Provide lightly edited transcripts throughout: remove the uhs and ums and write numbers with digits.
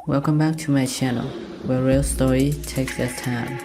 Welcome back to my channel, where real story takes its time.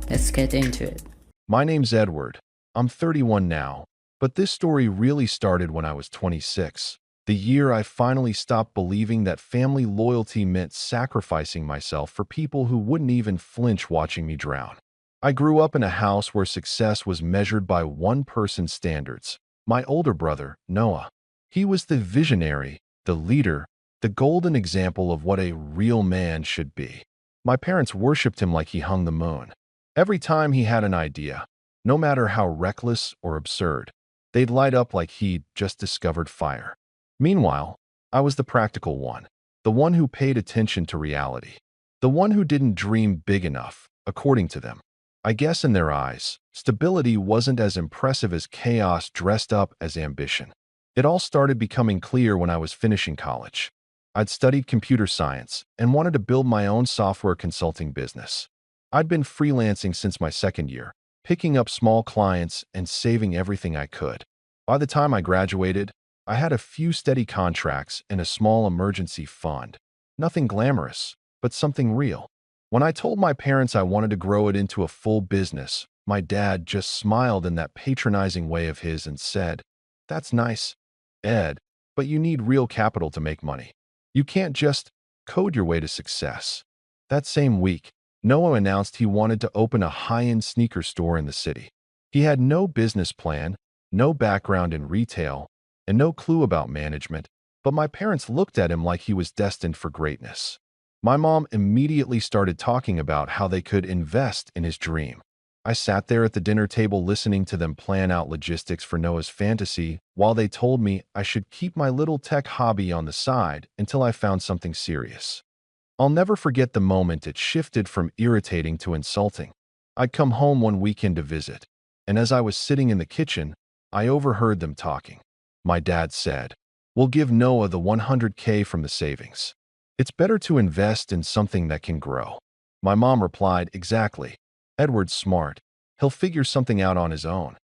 Let's get into it. My name's Edward. I'm 31 now, but this story really started when I was 26. The year I finally stopped believing that family loyalty meant sacrificing myself for people who wouldn't even flinch watching me drown. I grew up in a house where success was measured by one person's standards, my older brother, Noah. He was the visionary, the leader, the golden example of what a real man should be. My parents worshipped him like he hung the moon. Every time he had an idea, no matter how reckless or absurd, they'd light up like he'd just discovered fire. Meanwhile, I was the practical one, the one who paid attention to reality, the one who didn't dream big enough, according to them. I guess in their eyes, stability wasn't as impressive as chaos dressed up as ambition. It all started becoming clear when I was finishing college. I'd studied computer science and wanted to build my own software consulting business. I'd been freelancing since my second year, picking up small clients and saving everything I could. By the time I graduated, I had a few steady contracts and a small emergency fund. Nothing glamorous, but something real. When I told my parents I wanted to grow it into a full business, my dad just smiled in that patronizing way of his and said, "That's nice, Ed, but you need real capital to make money. You can't just code your way to success." That same week, Noah announced he wanted to open a high-end sneaker store in the city. He had no business plan, no background in retail, and no clue about management, but my parents looked at him like he was destined for greatness. My mom immediately started talking about how they could invest in his dream. I sat there at the dinner table listening to them plan out logistics for Noah's fantasy while they told me I should keep my little tech hobby on the side until I found something serious. I'll never forget the moment it shifted from irritating to insulting. I'd come home one weekend to visit, and as I was sitting in the kitchen, I overheard them talking. My dad said, "We'll give Noah the 100K from the savings. It's better to invest in something that can grow." My mom replied, "Exactly. Edward's smart. He'll figure something out on his own."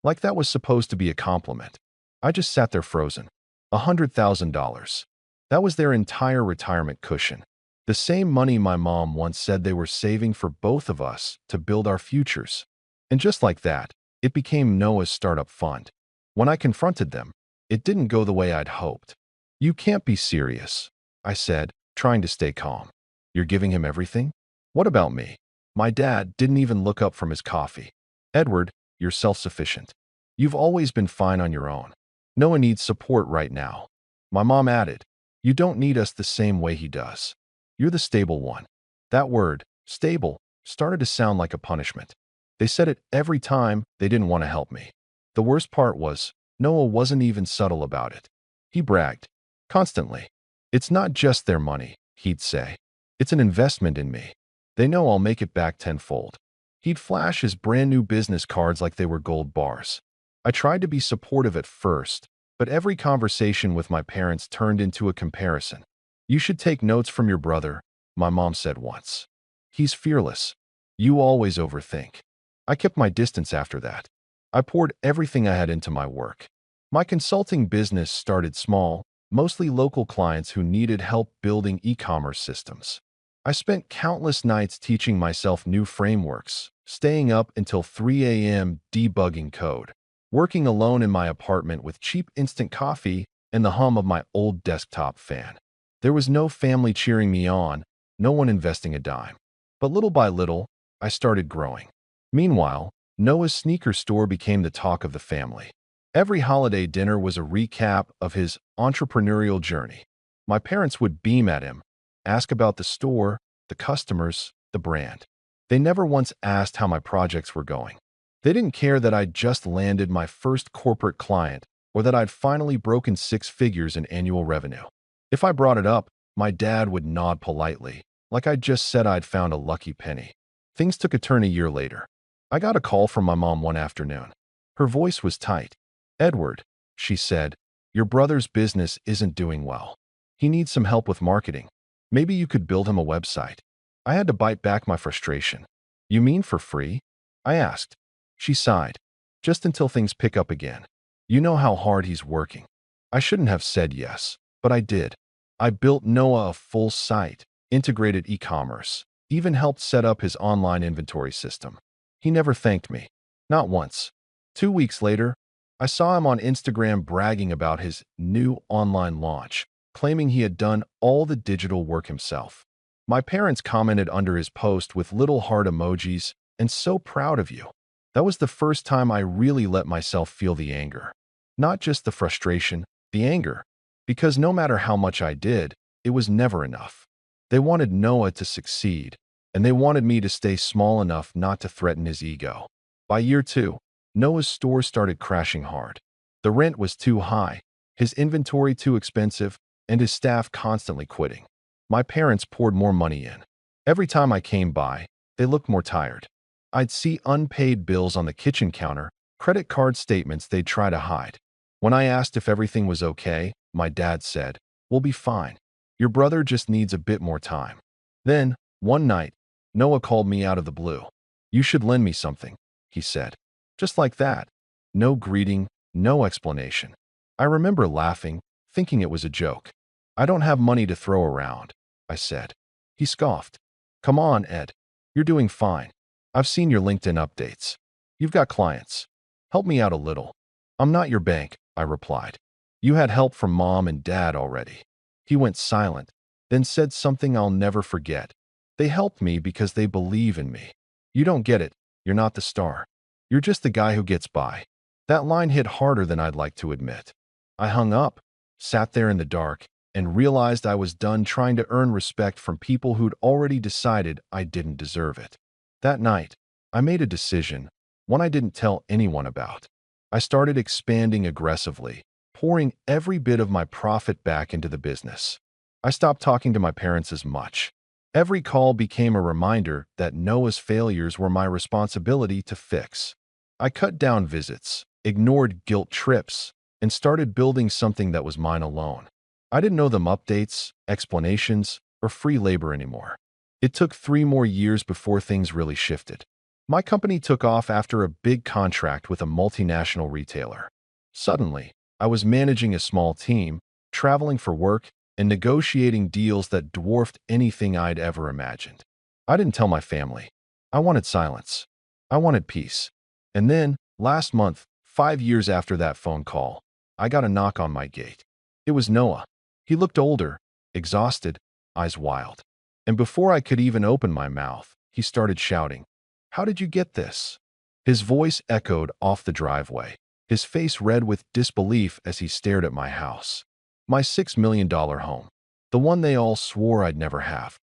Like that was supposed to be a compliment. I just sat there frozen. $100,000. That was their entire retirement cushion. The same money my mom once said they were saving for both of us to build our futures. And just like that, it became Noah's startup fund. When I confronted them, it didn't go the way I'd hoped. "You can't be serious," I said, trying to stay calm. "You're giving him everything? What about me?" My dad didn't even look up from his coffee. "Edward, you're self-sufficient. You've always been fine on your own. Noah needs support right now." My mom added, "You don't need us the same way he does. You're the stable one." That word, stable, started to sound like a punishment. They said it every time they didn't want to help me. The worst part was, Noah wasn't even subtle about it. He bragged, constantly. "It's not just their money," he'd say. "It's an investment in me. They know I'll make it back tenfold." He'd flash his brand new business cards like they were gold bars. I tried to be supportive at first, but every conversation with my parents turned into a comparison. "You should take notes from your brother," my mom said once. "He's fearless. You always overthink." I kept my distance after that. I poured everything I had into my work. My consulting business started small, mostly local clients who needed help building e-commerce systems. I spent countless nights teaching myself new frameworks, staying up until 3 a.m. debugging code, working alone in my apartment with cheap instant coffee and the hum of my old desktop fan. There was no family cheering me on, no one investing a dime. But little by little, I started growing. Meanwhile, Noah's sneaker store became the talk of the family. Every holiday dinner was a recap of his entrepreneurial journey. My parents would beam at him, ask about the store, the customers, the brand. They never once asked how my projects were going. They didn't care that I'd just landed my first corporate client or that I'd finally broken 6 figures in annual revenue. If I brought it up, my dad would nod politely, like I'd just said I'd found a lucky penny. Things took a turn a year later. I got a call from my mom one afternoon. Her voice was tight. "Edward," she said, "your brother's business isn't doing well. He needs some help with marketing. Maybe you could build him a website." I had to bite back my frustration. "You mean for free?" I asked. She sighed. "Just until things pick up again. You know how hard he's working." I shouldn't have said yes, but I did. I built Noah a full site, integrated e-commerce, even helped set up his online inventory system. He never thanked me. Not once. 2 weeks later, I saw him on Instagram bragging about his new online launch, claiming he had done all the digital work himself. My parents commented under his post with little heart emojis and "so proud of you." That was the first time I really let myself feel the anger. Not just the frustration, the anger. Because no matter how much I did, it was never enough. They wanted Noah to succeed, and they wanted me to stay small enough not to threaten his ego. By year 2, Noah's store started crashing hard. The rent was too high, his inventory too expensive, and his staff constantly quitting. My parents poured more money in. Every time I came by, they looked more tired. I'd see unpaid bills on the kitchen counter, credit card statements they'd try to hide. When I asked if everything was okay, my dad said, "We'll be fine. Your brother just needs a bit more time." Then, one night, Noah called me out of the blue. "You should lend me something," he said. Just like that. No greeting, no explanation. I remember laughing, thinking it was a joke. "I don't have money to throw around," I said. He scoffed. "Come on, Ed. You're doing fine. I've seen your LinkedIn updates. You've got clients. Help me out a little." "I'm not your bank," I replied. "You had help from mom and dad already." He went silent, then said something I'll never forget. "They helped me because they believe in me. You don't get it. You're not the star. You're just the guy who gets by." That line hit harder than I'd like to admit. I hung up, sat there in the dark, and realized I was done trying to earn respect from people who'd already decided I didn't deserve it. That night, I made a decision, one I didn't tell anyone about. I started expanding aggressively, pouring every bit of my profit back into the business. I stopped talking to my parents as much. Every call became a reminder that Noah's failures were my responsibility to fix. I cut down visits, ignored guilt trips, and started building something that was mine alone. I didn't owe them updates, explanations, or free labor anymore. It took 3 more years before things really shifted. My company took off after a big contract with a multinational retailer. Suddenly, I was managing a small team, traveling for work, and negotiating deals that dwarfed anything I'd ever imagined. I didn't tell my family. I wanted silence. I wanted peace. And then, last month, 5 years after that phone call, I got a knock on my gate. It was Noah. He looked older, exhausted, eyes wild. And before I could even open my mouth, he started shouting, "How did you get this?" His voice echoed off the driveway, his face red with disbelief as he stared at my house. My $6 million home. The one they all swore I'd never have.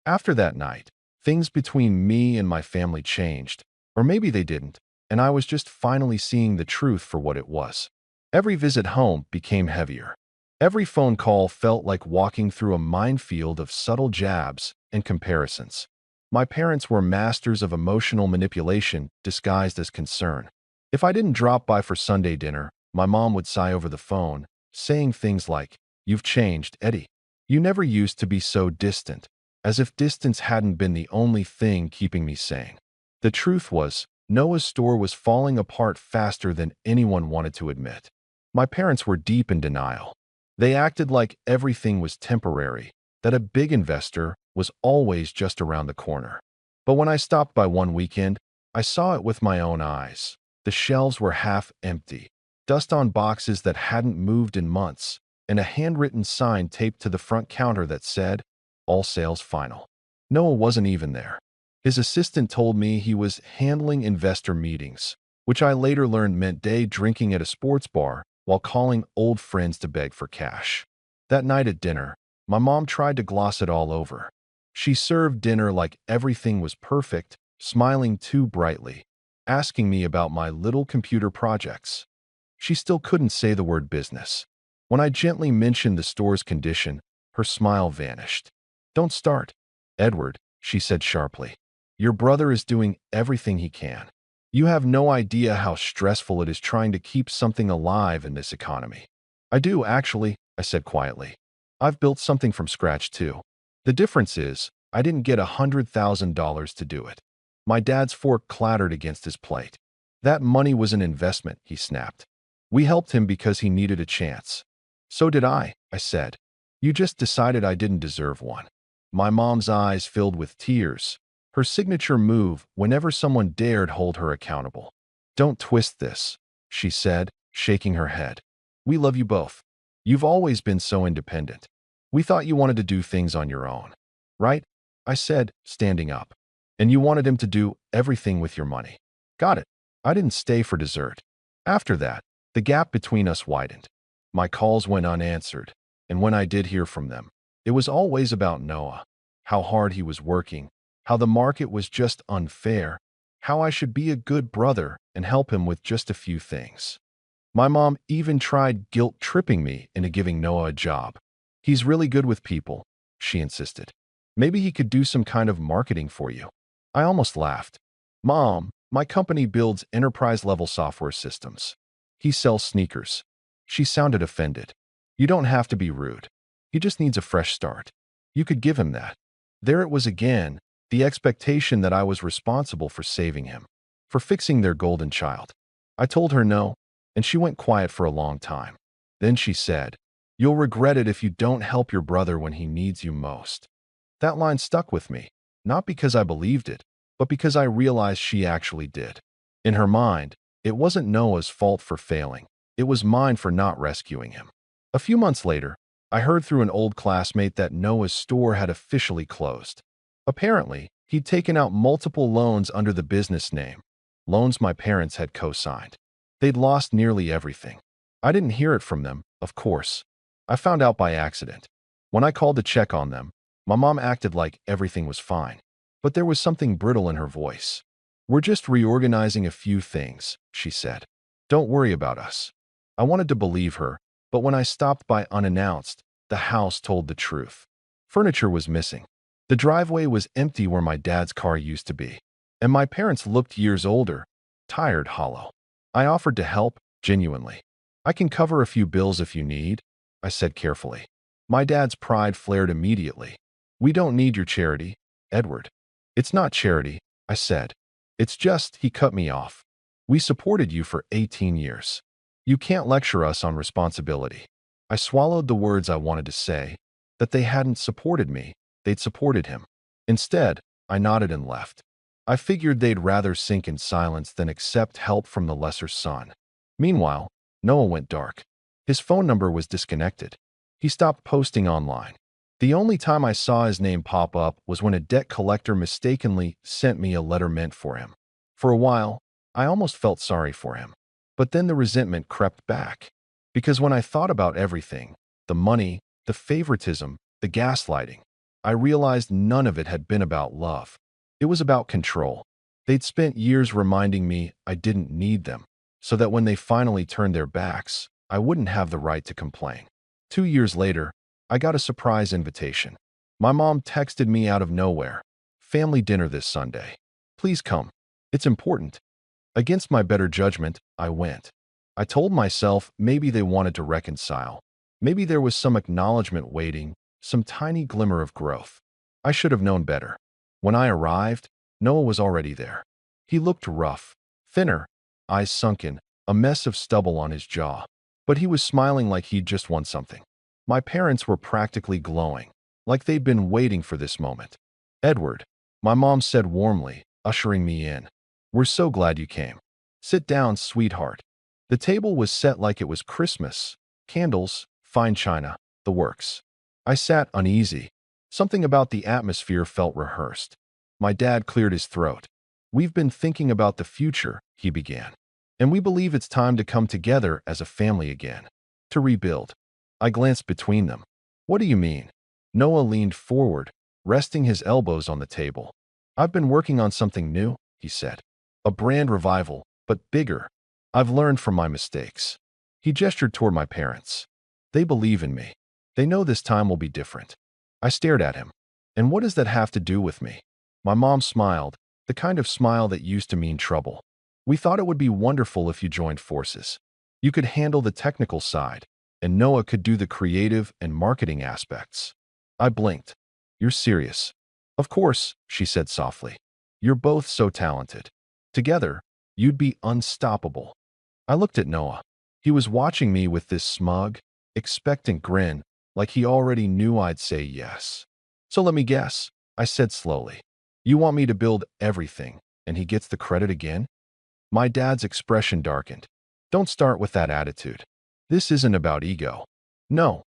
After that night, things between me and my family changed. Or maybe they didn't, and I was just finally seeing the truth for what it was. Every visit home became heavier. Every phone call felt like walking through a minefield of subtle jabs and comparisons. My parents were masters of emotional manipulation disguised as concern. If I didn't drop by for Sunday dinner, my mom would sigh over the phone, saying things like, "You've changed, Eddie. You never used to be so distant," as if distance hadn't been the only thing keeping me sane. The truth was, Noah's store was falling apart faster than anyone wanted to admit. My parents were deep in denial. They acted like everything was temporary, that a big investor was always just around the corner. But when I stopped by one weekend, I saw it with my own eyes. The shelves were half empty, dust on boxes that hadn't moved in months, and a handwritten sign taped to the front counter that said, "All sales final." Noah wasn't even there. His assistant told me he was handling investor meetings, which I later learned meant day drinking at a sports bar while calling old friends to beg for cash. That night at dinner, my mom tried to gloss it all over. She served dinner like everything was perfect, smiling too brightly, asking me about my little computer projects. She still couldn't say the word business. When I gently mentioned the store's condition, her smile vanished. "Don't start, Edward," she said sharply. "Your brother is doing everything he can. You have no idea how stressful it is trying to keep something alive in this economy." "I do, actually," I said quietly. "I've built something from scratch, too. The difference is, I didn't get $100,000 to do it." My dad's fork clattered against his plate. "That money was an investment," he snapped. "We helped him because he needed a chance." "So did I," said. You just decided I didn't deserve one. My mom's eyes filled with tears, her signature move whenever someone dared hold her accountable. Don't twist this, she said, shaking her head. We love you both. You've always been so independent. We thought you wanted to do things on your own. Right? I said, standing up. And you wanted him to do everything with your money. Got it. I didn't stay for dessert. After that, the gap between us widened. My calls went unanswered, and when I did hear from them, it was always about Noah, how hard he was working, how the market was just unfair, how I should be a good brother and help him with just a few things. My mom even tried guilt-tripping me into giving Noah a job. He's really good with people, she insisted. Maybe he could do some kind of marketing for you. I almost laughed. Mom, my company builds enterprise-level software systems. He sells sneakers. She sounded offended. You don't have to be rude. He just needs a fresh start. You could give him that. There it was again, the expectation that I was responsible for saving him, for fixing their golden child. I told her no, and she went quiet for a long time. Then she said, "You'll regret it if you don't help your brother when he needs you most." That line stuck with me, not because I believed it, but because I realized she actually did. In her mind, it wasn't Noah's fault for failing. It was mine for not rescuing him. A few months later, I heard through an old classmate that Noah's store had officially closed. Apparently, he'd taken out multiple loans under the business name, loans my parents had co-signed. They'd lost nearly everything. I didn't hear it from them, of course. I found out by accident. When I called to check on them, my mom acted like everything was fine, but there was something brittle in her voice. "We're just reorganizing a few things," she said. "Don't worry about us." I wanted to believe her, but when I stopped by unannounced, the house told the truth. Furniture was missing. The driveway was empty where my dad's car used to be, and my parents looked years older, tired, hollow. I offered to help, genuinely. "I can cover a few bills if you need," I said carefully. My dad's pride flared immediately. "We don't need your charity, Edward." "It's not charity," I said. "It's just," he cut me off. "We supported you for 18 years. You can't lecture us on responsibility." I swallowed the words I wanted to say, that they hadn't supported me, they'd supported him. Instead, I nodded and left. I figured they'd rather sink in silence than accept help from the lesser son. Meanwhile, Noah went dark. His phone number was disconnected. He stopped posting online. The only time I saw his name pop up was when a debt collector mistakenly sent me a letter meant for him. For a while, I almost felt sorry for him. But then the resentment crept back. Because when I thought about everything, the money, the favoritism, the gaslighting, I realized none of it had been about love. It was about control. They'd spent years reminding me I didn't need them, so that when they finally turned their backs, I wouldn't have the right to complain. 2 years later, I got a surprise invitation. My mom texted me out of nowhere. "Family dinner this Sunday. Please come. It's important." Against my better judgment, I went. I told myself maybe they wanted to reconcile. Maybe there was some acknowledgement waiting, some tiny glimmer of growth. I should have known better. When I arrived, Noah was already there. He looked rough, thinner, eyes sunken, a mess of stubble on his jaw. But he was smiling like he'd just won something. My parents were practically glowing, like they'd been waiting for this moment. "Edward," my mom said warmly, ushering me in. "We're so glad you came. Sit down, sweetheart." The table was set like it was Christmas. Candles, fine china, the works. I sat uneasy. Something about the atmosphere felt rehearsed. My dad cleared his throat. "We've been thinking about the future," he began. "And we believe it's time to come together as a family again. To rebuild." I glanced between them. "What do you mean?" Noah leaned forward, resting his elbows on the table. "I've been working on something new," he said. "A brand revival, but bigger. I've learned from my mistakes." He gestured toward my parents. "They believe in me. They know this time will be different." I stared at him. "And what does that have to do with me?" My mom smiled, the kind of smile that used to mean trouble. "We thought it would be wonderful if you joined forces. You could handle the technical side, and Noah could do the creative and marketing aspects." I blinked. "You're serious?" "Of course," she said softly. "You're both so talented. Together, you'd be unstoppable." I looked at Noah. He was watching me with this smug, expectant grin, like he already knew I'd say yes. So let me guess, I said slowly. You want me to build everything, and he gets the credit again? My dad's expression darkened. Don't start with that attitude. This isn't about ego. No,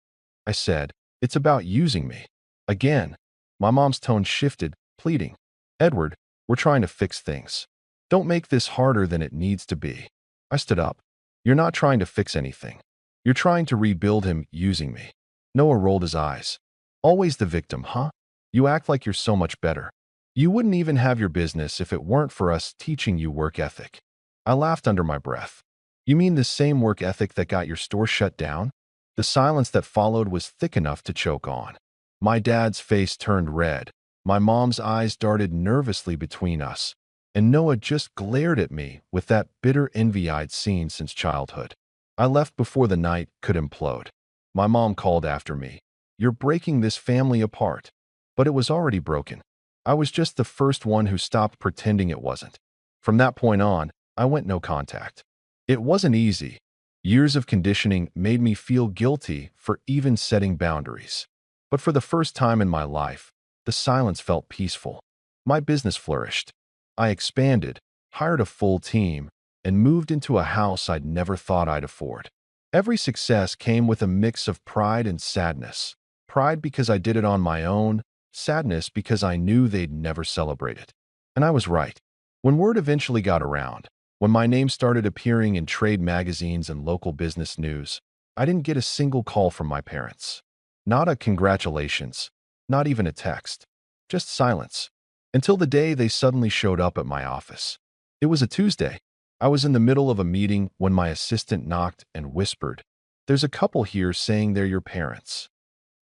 I said, it's about using me. Again, my mom's tone shifted, pleading. Edward, we're trying to fix things. Don't make this harder than it needs to be. I stood up. You're not trying to fix anything. You're trying to rebuild him using me. Noah rolled his eyes. Always the victim, huh? You act like you're so much better. You wouldn't even have your business if it weren't for us teaching you work ethic. I laughed under my breath. You mean the same work ethic that got your store shut down? The silence that followed was thick enough to choke on. My dad's face turned red. My mom's eyes darted nervously between us, and Noah just glared at me with that bitter envy I'd seen since childhood. I left before the night could implode. My mom called after me. You're breaking this family apart. But it was already broken. I was just the first one who stopped pretending it wasn't. From that point on, I went no contact. It wasn't easy. Years of conditioning made me feel guilty for even setting boundaries. But for the first time in my life, the silence felt peaceful. My business flourished. I expanded, hired a full team, and moved into a house I'd never thought I'd afford. Every success came with a mix of pride and sadness. Pride because I did it on my own, sadness because I knew they'd never celebrate it. And I was right. When word eventually got around, when my name started appearing in trade magazines and local business news, I didn't get a single call from my parents. Not a congratulations, not even a text. Just silence. Until the day they suddenly showed up at my office. It was a Tuesday. I was in the middle of a meeting when my assistant knocked and whispered, "There's a couple here saying they're your parents."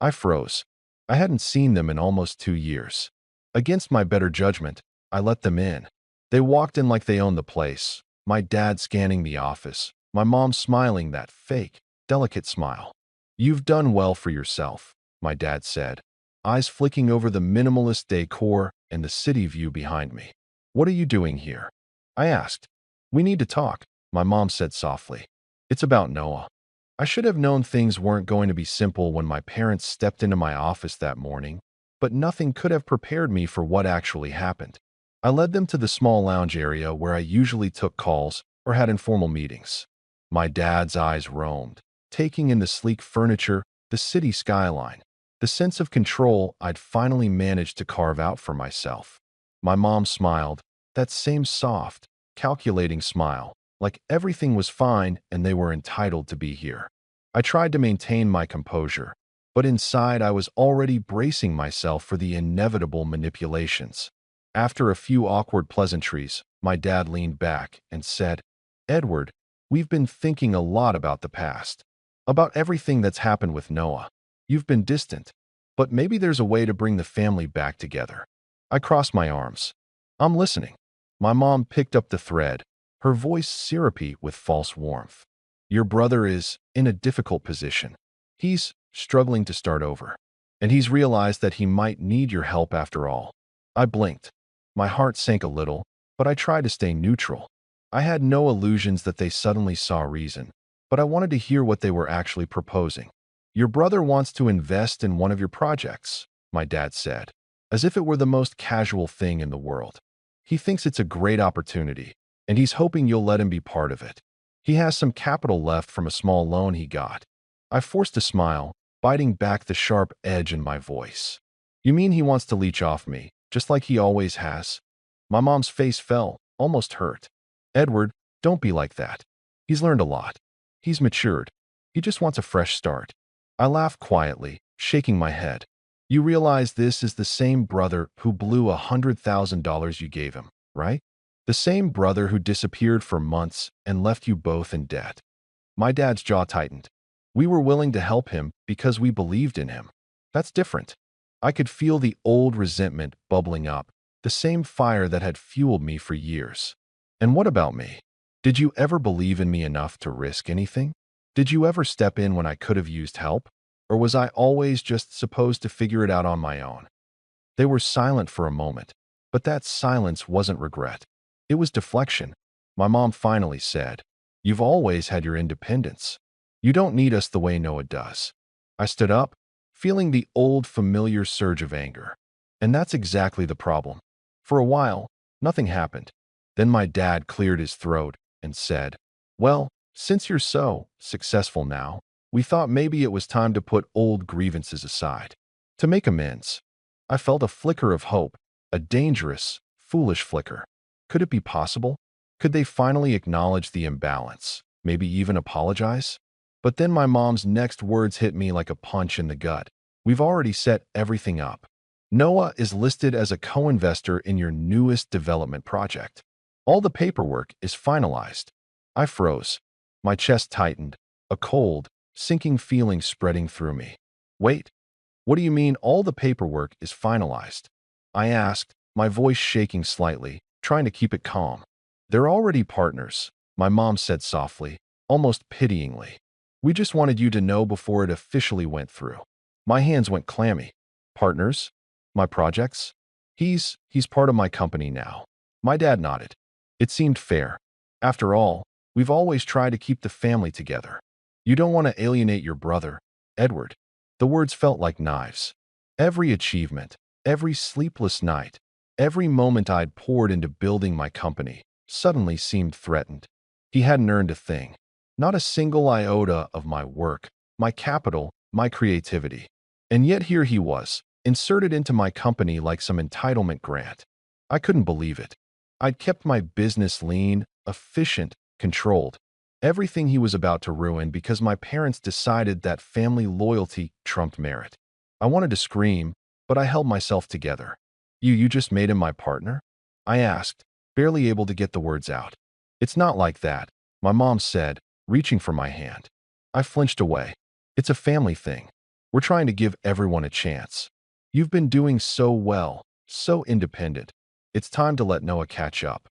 I froze. I hadn't seen them in almost 2 years. Against my better judgment, I let them in. They walked in like they owned the place, my dad scanning the office, my mom smiling that fake, delicate smile. "You've done well for yourself," my dad said, eyes flicking over the minimalist decor and the city view behind me. "What are you doing here?" I asked. "We need to talk," my mom said softly. "It's about Noah." I should have known things weren't going to be simple when my parents stepped into my office that morning, but nothing could have prepared me for what actually happened. I led them to the small lounge area where I usually took calls or had informal meetings. My dad's eyes roamed, taking in the sleek furniture, the city skyline, the sense of control I'd finally managed to carve out for myself. My mom smiled, that same soft, calculating smile, like everything was fine and they were entitled to be here. I tried to maintain my composure, but inside I was already bracing myself for the inevitable manipulations. After a few awkward pleasantries, my dad leaned back and said, "Edward, we've been thinking a lot about the past, about everything that's happened with Noah. You've been distant, but maybe there's a way to bring the family back together." I crossed my arms. "I'm listening." My mom picked up the thread, her voice syrupy with false warmth. "Your brother is in a difficult position. He's struggling to start over, and he's realized that he might need your help after all." I blinked. My heart sank a little, but I tried to stay neutral. I had no illusions that they suddenly saw reason, but I wanted to hear what they were actually proposing. "Your brother wants to invest in one of your projects," my dad said, as if it were the most casual thing in the world. "He thinks it's a great opportunity, and he's hoping you'll let him be part of it. He has some capital left from a small loan he got." I forced a smile, biting back the sharp edge in my voice. "You mean he wants to leech off me, just like he always has?" My mom's face fell, almost hurt. "Edward, don't be like that. He's learned a lot. He's matured. He just wants a fresh start." I laughed quietly, shaking my head. "You realize this is the same brother who blew $100,000 you gave him, right? The same brother who disappeared for months and left you both in debt." My dad's jaw tightened. "We were willing to help him because we believed in him. That's different." I could feel the old resentment bubbling up, the same fire that had fueled me for years. "And what about me? Did you ever believe in me enough to risk anything? Did you ever step in when I could have used help? Or was I always just supposed to figure it out on my own?" They were silent for a moment, but that silence wasn't regret. It was deflection. My mom finally said, "You've always had your independence. You don't need us the way Noah does." I stood up. feeling the old familiar surge of anger. And that's exactly the problem. For a while, nothing happened. Then my dad cleared his throat and said, "Well, since you're so successful now, we thought maybe it was time to put old grievances aside, to make amends." I felt a flicker of hope, a dangerous, foolish flicker. Could it be possible? Could they finally acknowledge the imbalance, maybe even apologize? But then my mom's next words hit me like a punch in the gut. "We've already set everything up. Noah is listed as a co-investor in your newest development project. All the paperwork is finalized." I froze. My chest tightened, a cold, sinking feeling spreading through me. "Wait, what do you mean all the paperwork is finalized?" I asked, my voice shaking slightly, trying to keep it calm. "They're already partners," my mom said softly, almost pityingly. "We just wanted you to know before it officially went through." My hands went clammy. "Partners? My projects?" He's part of my company now." My dad nodded. It seemed fair. After all, we've always tried to keep the family together. "You don't want to alienate your brother, Edward." The words felt like knives. Every achievement, every sleepless night, every moment I'd poured into building my company suddenly seemed threatened. He hadn't earned a thing. Not a single iota of my work, my capital, my creativity. And yet here he was, inserted into my company like some entitlement grant. I couldn't believe it. I'd kept my business lean, efficient, controlled. Everything he was about to ruin because my parents decided that family loyalty trumped merit. I wanted to scream, but I held myself together. You just made him my partner?" I asked, barely able to get the words out. "It's not like that," my mom said, reaching for my hand. I flinched away. "It's a family thing. We're trying to give everyone a chance. You've been doing so well, so independent. It's time to let Noah catch up."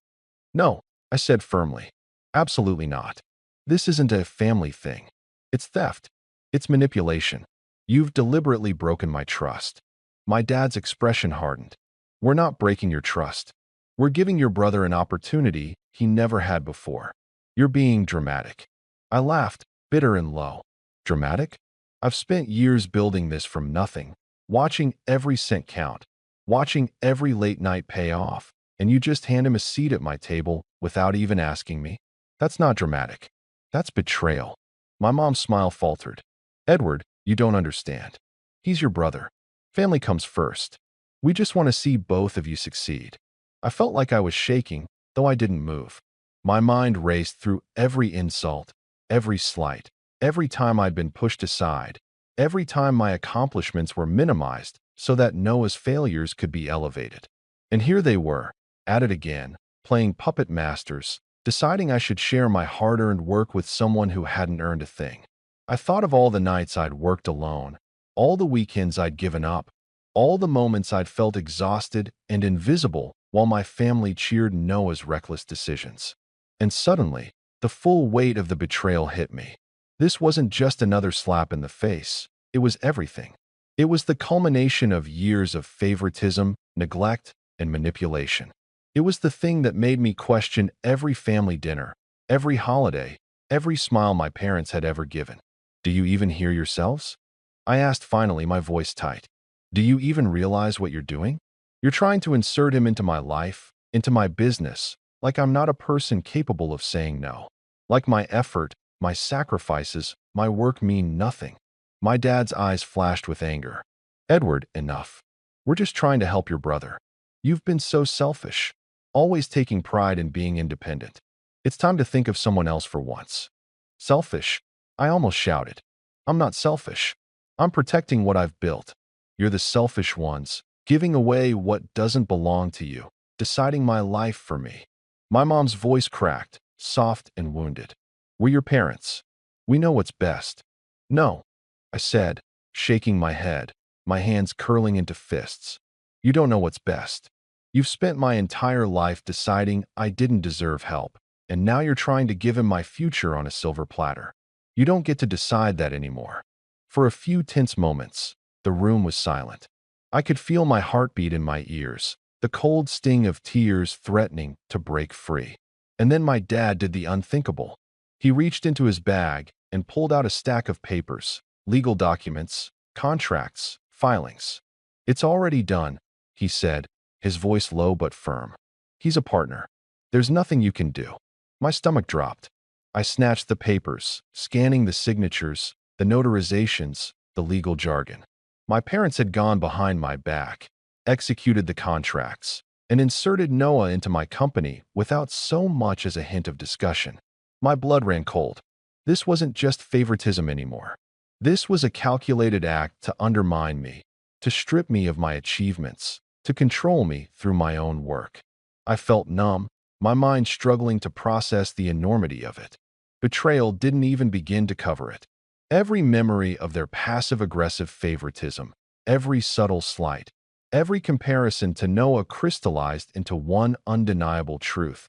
"No," I said firmly. "Absolutely not. This isn't a family thing. It's theft. It's manipulation. You've deliberately broken my trust." My dad's expression hardened. "We're not breaking your trust. We're giving your brother an opportunity he never had before. You're being dramatic." I laughed, bitter and low. "Dramatic? I've spent years building this from nothing, watching every cent count, watching every late night pay off, and you just hand him a seat at my table without even asking me? That's not dramatic. That's betrayal." My mom's smile faltered. "Edward, you don't understand. He's your brother. Family comes first. We just want to see both of you succeed." I felt like I was shaking, though I didn't move. My mind raced through every insult, every slight, every time I'd been pushed aside, every time my accomplishments were minimized so that Noah's failures could be elevated. And here they were, at it again, playing puppet masters, deciding I should share my hard-earned work with someone who hadn't earned a thing. I thought of all the nights I'd worked alone, all the weekends I'd given up, all the moments I'd felt exhausted and invisible while my family cheered Noah's reckless decisions. And suddenly, the full weight of the betrayal hit me. This wasn't just another slap in the face. It was everything. It was the culmination of years of favoritism, neglect, and manipulation. It was the thing that made me question every family dinner, every holiday, every smile my parents had ever given. "Do you even hear yourselves?" I asked finally, my voice tight. "Do you even realize what you're doing? You're trying to insert him into my life, into my business, like I'm not a person capable of saying no. Like my effort, my sacrifices, my work mean nothing." My dad's eyes flashed with anger. "Edward, enough. We're just trying to help your brother. You've been so selfish, always taking pride in being independent. It's time to think of someone else for once." "Selfish?" I almost shouted. "I'm not selfish. I'm protecting what I've built. You're the selfish ones, giving away what doesn't belong to you, deciding my life for me." My mom's voice cracked, soft and wounded. "We're your parents. We know what's best." "No," I said, shaking my head, my hands curling into fists. "You don't know what's best. You've spent my entire life deciding I didn't deserve help, and now you're trying to give him my future on a silver platter. You don't get to decide that anymore." For a few tense moments, the room was silent. I could feel my heartbeat in my ears, the cold sting of tears threatening to break free. And then my dad did the unthinkable. He reached into his bag and pulled out a stack of papers, legal documents, contracts, filings. It's already done, he said, his voice low but firm. He's a partner. There's nothing you can do. My stomach dropped. I snatched the papers, scanning the signatures, the notarizations, the legal jargon. My parents had gone behind my back, executed the contracts, and inserted Noah into my company without so much as a hint of discussion. My blood ran cold. This wasn't just favoritism anymore. This was a calculated act to undermine me, to strip me of my achievements, to control me through my own work. I felt numb, my mind struggling to process the enormity of it. Betrayal didn't even begin to cover it. Every memory of their passive-aggressive favoritism, every subtle slight, every comparison to Noah crystallized into one undeniable truth.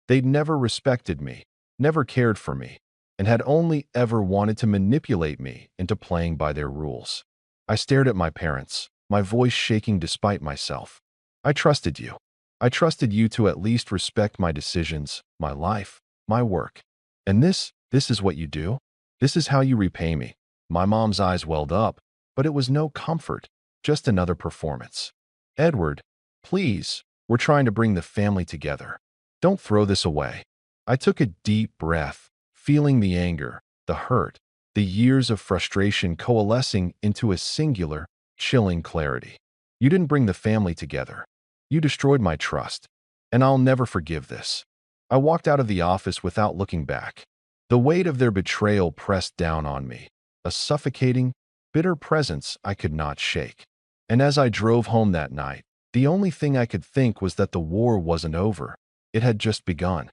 They'd never respected me, never cared for me, and had only ever wanted to manipulate me into playing by their rules. I stared at my parents, my voice shaking despite myself. I trusted you. I trusted you to at least respect my decisions, my life, my work. And this is what you do? This is how you repay me. My mom's eyes welled up, but it was no comfort, just another performance. Edward, please, we're trying to bring the family together. Don't throw this away. I took a deep breath, feeling the anger, the hurt, the years of frustration coalescing into a singular, chilling clarity. You didn't bring the family together. You destroyed my trust, and I'll never forgive this. I walked out of the office without looking back. The weight of their betrayal pressed down on me, a suffocating, bitter presence I could not shake. And as I drove home that night, the only thing I could think was that the war wasn't over. It had just begun.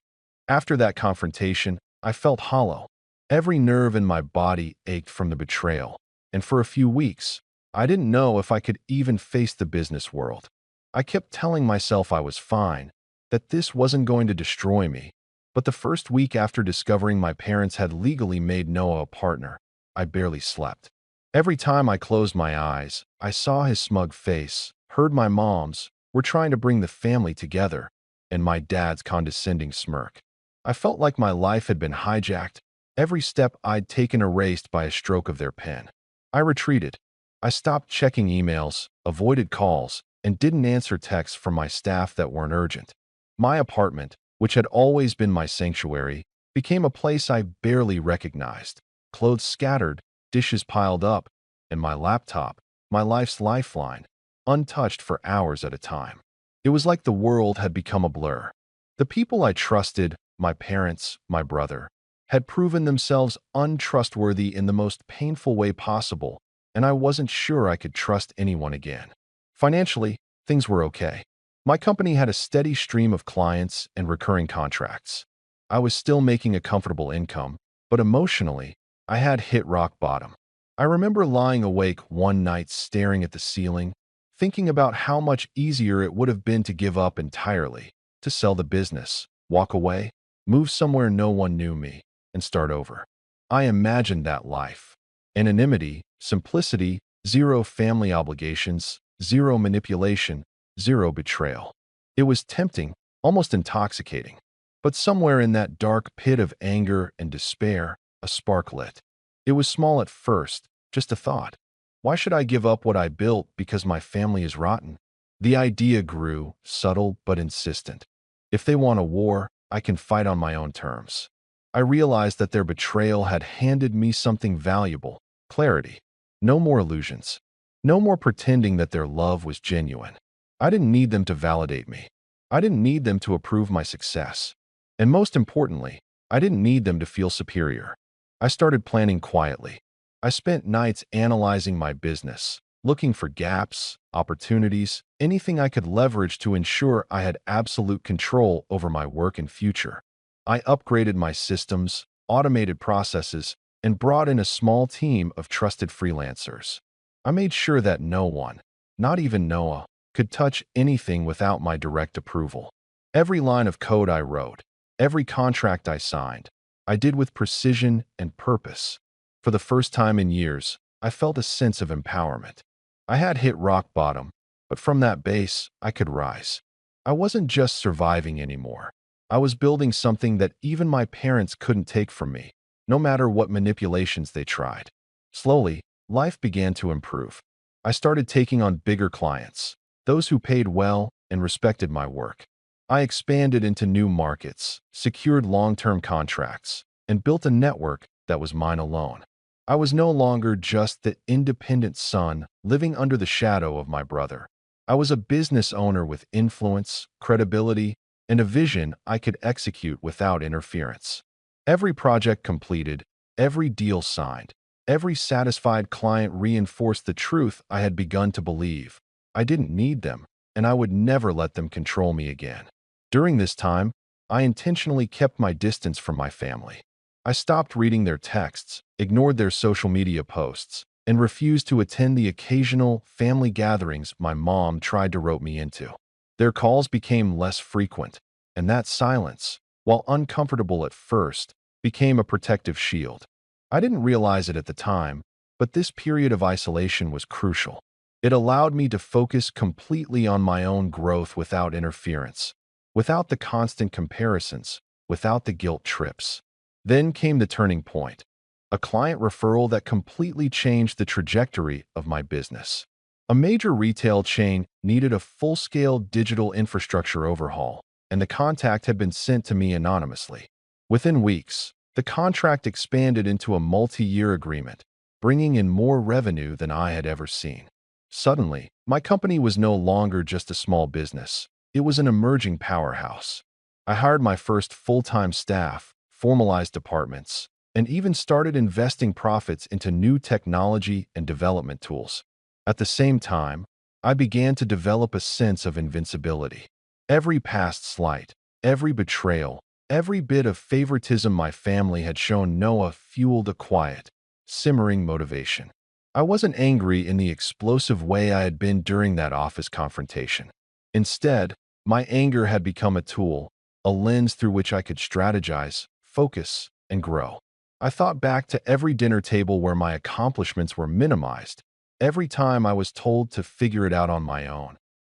After that confrontation, I felt hollow. Every nerve in my body ached from the betrayal, and for a few weeks, I didn't know if I could even face the business world. I kept telling myself I was fine, that this wasn't going to destroy me. But the first week after discovering my parents had legally made Noah a partner, I barely slept. Every time I closed my eyes, I saw his smug face, heard my mom's, "We're trying to bring the family together," and my dad's condescending smirk. I felt like my life had been hijacked, every step I'd taken erased by a stroke of their pen. I retreated. I stopped checking emails, avoided calls, and didn't answer texts from my staff that weren't urgent. My apartment, which had always been my sanctuary, became a place I barely recognized. Clothes scattered, dishes piled up, and my laptop, my life's lifeline, untouched for hours at a time. It was like the world had become a blur. The people I trusted, my parents, my brother, had proven themselves untrustworthy in the most painful way possible, and I wasn't sure I could trust anyone again. Financially, things were okay. My company had a steady stream of clients and recurring contracts. I was still making a comfortable income, but emotionally, I had hit rock bottom. I remember lying awake one night staring at the ceiling, thinking about how much easier it would have been to give up entirely, to sell the business, walk away, move somewhere no one knew me, and start over. I imagined that life. Anonymity, simplicity, zero family obligations, zero manipulation, zero betrayal. It was tempting, almost intoxicating. But somewhere in that dark pit of anger and despair, a spark lit. It was small at first, just a thought. Why should I give up what I built because my family is rotten? The idea grew, subtle but insistent. If they want a war, I can fight on my own terms. I realized that their betrayal had handed me something valuable, clarity. No more illusions. No more pretending that their love was genuine. I didn't need them to validate me. I didn't need them to approve my success. And most importantly, I didn't need them to feel superior. I started planning quietly. I spent nights analyzing my business, looking for gaps, opportunities, anything I could leverage to ensure I had absolute control over my work and future. I upgraded my systems, automated processes, and brought in a small team of trusted freelancers. I made sure that no one, not even Noah, could touch anything without my direct approval. Every line of code I wrote, every contract I signed, I did with precision and purpose. For the first time in years, I felt a sense of empowerment. I had hit rock bottom, but from that base, I could rise. I wasn't just surviving anymore. I was building something that even my parents couldn't take from me, no matter what manipulations they tried. Slowly, life began to improve. I started taking on bigger clients, those who paid well and respected my work. I expanded into new markets, secured long-term contracts, and built a network that was mine alone. I was no longer just the independent son living under the shadow of my brother. I was a business owner with influence, credibility, and a vision I could execute without interference. Every project completed, every deal signed, every satisfied client reinforced the truth I had begun to believe. I didn't need them, and I would never let them control me again. During this time, I intentionally kept my distance from my family. I stopped reading their texts, ignored their social media posts, and refused to attend the occasional family gatherings my mom tried to rope me into. Their calls became less frequent, and that silence, while uncomfortable at first, became a protective shield. I didn't realize it at the time, but this period of isolation was crucial. It allowed me to focus completely on my own growth without interference, without the constant comparisons, without the guilt trips. Then came the turning point, a client referral that completely changed the trajectory of my business. A major retail chain needed a full-scale digital infrastructure overhaul, and the contact had been sent to me anonymously. Within weeks, the contract expanded into a multi-year agreement, bringing in more revenue than I had ever seen. Suddenly, my company was no longer just a small business. It was an emerging powerhouse. I hired my first full-time staff, formalized departments, and even started investing profits into new technology and development tools. At the same time, I began to develop a sense of invincibility. Every past slight, every betrayal, every bit of favoritism my family had shown Noah fueled a quiet, simmering motivation. I wasn't angry in the explosive way I had been during that office confrontation. Instead, my anger had become a tool, a lens through which I could strategize, focus, and grow. I thought back to every dinner table where my accomplishments were minimized, every time I was told to figure it out on my own,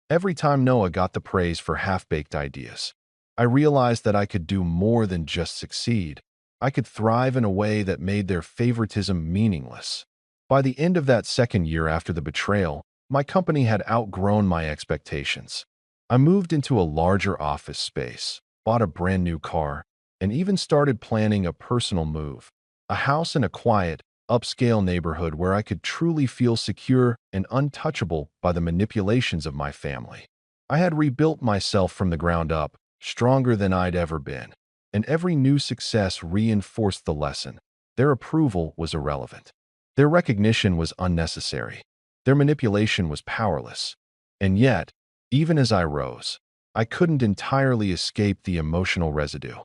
every time Noah got the praise for half-baked ideas. I realized that I could do more than just succeed. I could thrive in a way that made their favoritism meaningless. By the end of that second year after the betrayal, my company had outgrown my expectations. I moved into a larger office space, bought a brand new car, and even started planning a personal move, a house in a quiet, upscale neighborhood where I could truly feel secure and untouchable by the manipulations of my family. I had rebuilt myself from the ground up, stronger than I'd ever been, and every new success reinforced the lesson. Their approval was irrelevant. Their recognition was unnecessary. Their manipulation was powerless. And yet, even as I rose, I couldn't entirely escape the emotional residue.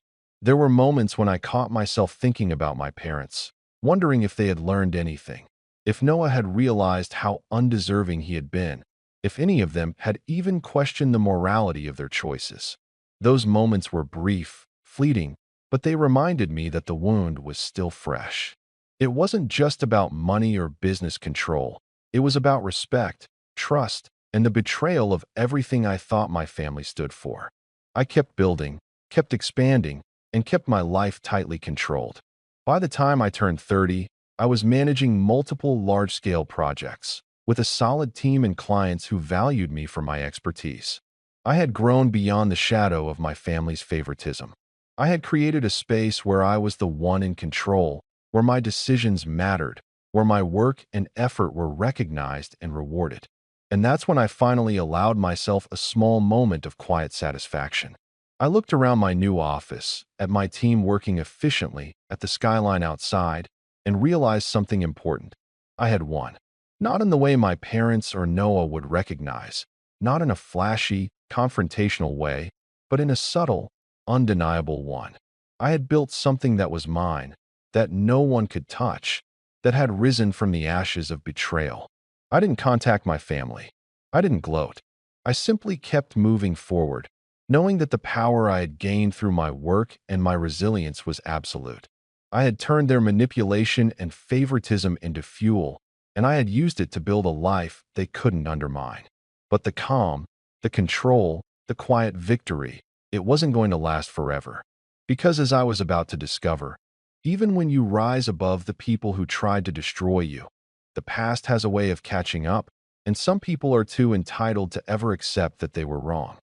There were moments when I caught myself thinking about my parents, wondering if they had learned anything, if Noah had realized how undeserving he had been, if any of them had even questioned the morality of their choices. Those moments were brief, fleeting, but they reminded me that the wound was still fresh. It wasn't just about money or business control. It was about respect, trust, and the betrayal of everything I thought my family stood for. I kept building, kept expanding, and kept my life tightly controlled. By the time I turned 30, I was managing multiple large-scale projects, with a solid team and clients who valued me for my expertise. I had grown beyond the shadow of my family's favoritism. I had created a space where I was the one in control, where my decisions mattered, where my work and effort were recognized and rewarded. And that's when I finally allowed myself a small moment of quiet satisfaction. I looked around my new office, at my team working efficiently, at the skyline outside, and realized something important. I had won. Not in the way my parents or Noah would recognize, not in a flashy, confrontational way, but in a subtle, undeniable one. I had built something that was mine, that no one could touch, that had risen from the ashes of betrayal. I didn't contact my family. I didn't gloat. I simply kept moving forward, knowing that the power I had gained through my work and my resilience was absolute. I had turned their manipulation and favoritism into fuel, and I had used it to build a life they couldn't undermine. But the calm, the control, the quiet victory, it wasn't going to last forever. Because as I was about to discover, even when you rise above the people who tried to destroy you, The past has a way of catching up, and some people are too entitled to ever accept that they were wrong.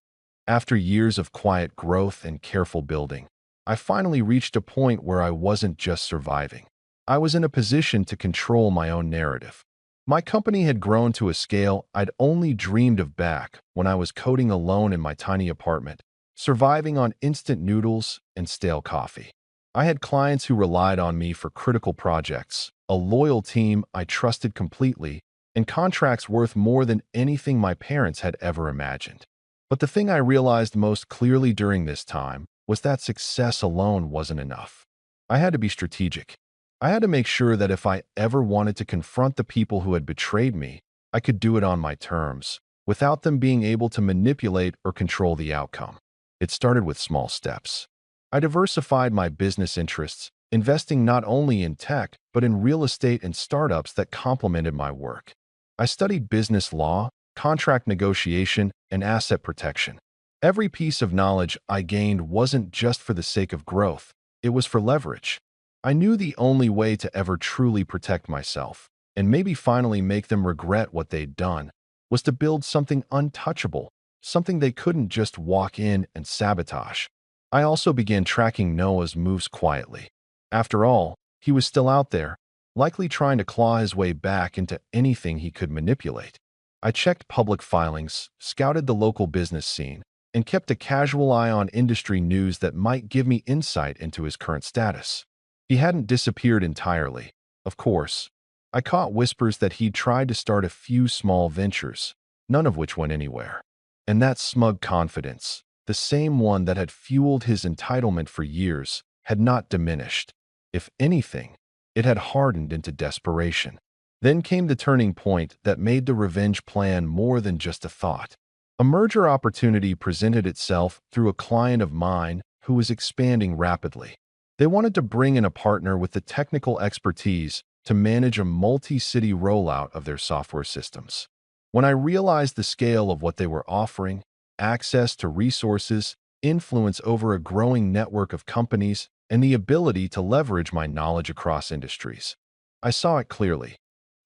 After years of quiet growth and careful building, I finally reached a point where I wasn't just surviving. I was in a position to control my own narrative. My company had grown to a scale I'd only dreamed of back when I was coding alone in my tiny apartment, surviving on instant noodles and stale coffee. I had clients who relied on me for critical projects, a loyal team I trusted completely, and contracts worth more than anything my parents had ever imagined. But the thing I realized most clearly during this time was that success alone wasn't enough. I had to be strategic. I had to make sure that if I ever wanted to confront the people who had betrayed me, I could do it on my terms, without them being able to manipulate or control the outcome. It started with small steps. I diversified my business interests, investing not only in tech, but in real estate and startups that complemented my work. I studied business law, contract negotiation, and asset protection. Every piece of knowledge I gained wasn't just for the sake of growth, it was for leverage. I knew the only way to ever truly protect myself, and maybe finally make them regret what they'd done, was to build something untouchable, something they couldn't just walk in and sabotage. I also began tracking Noah's moves quietly. After all, he was still out there, likely trying to claw his way back into anything he could manipulate. I checked public filings, scouted the local business scene, and kept a casual eye on industry news that might give me insight into his current status. He hadn't disappeared entirely, of course. I caught whispers that he'd tried to start a few small ventures, none of which went anywhere. And that smug confidence, the same one that had fueled his entitlement for years, had not diminished. If anything, it had hardened into desperation. Then came the turning point that made the revenge plan more than just a thought. A merger opportunity presented itself through a client of mine who was expanding rapidly. They wanted to bring in a partner with the technical expertise to manage a multi-city rollout of their software systems. When I realized the scale of what they were offering, access to resources, influence over a growing network of companies, and the ability to leverage my knowledge across industries, I saw it clearly.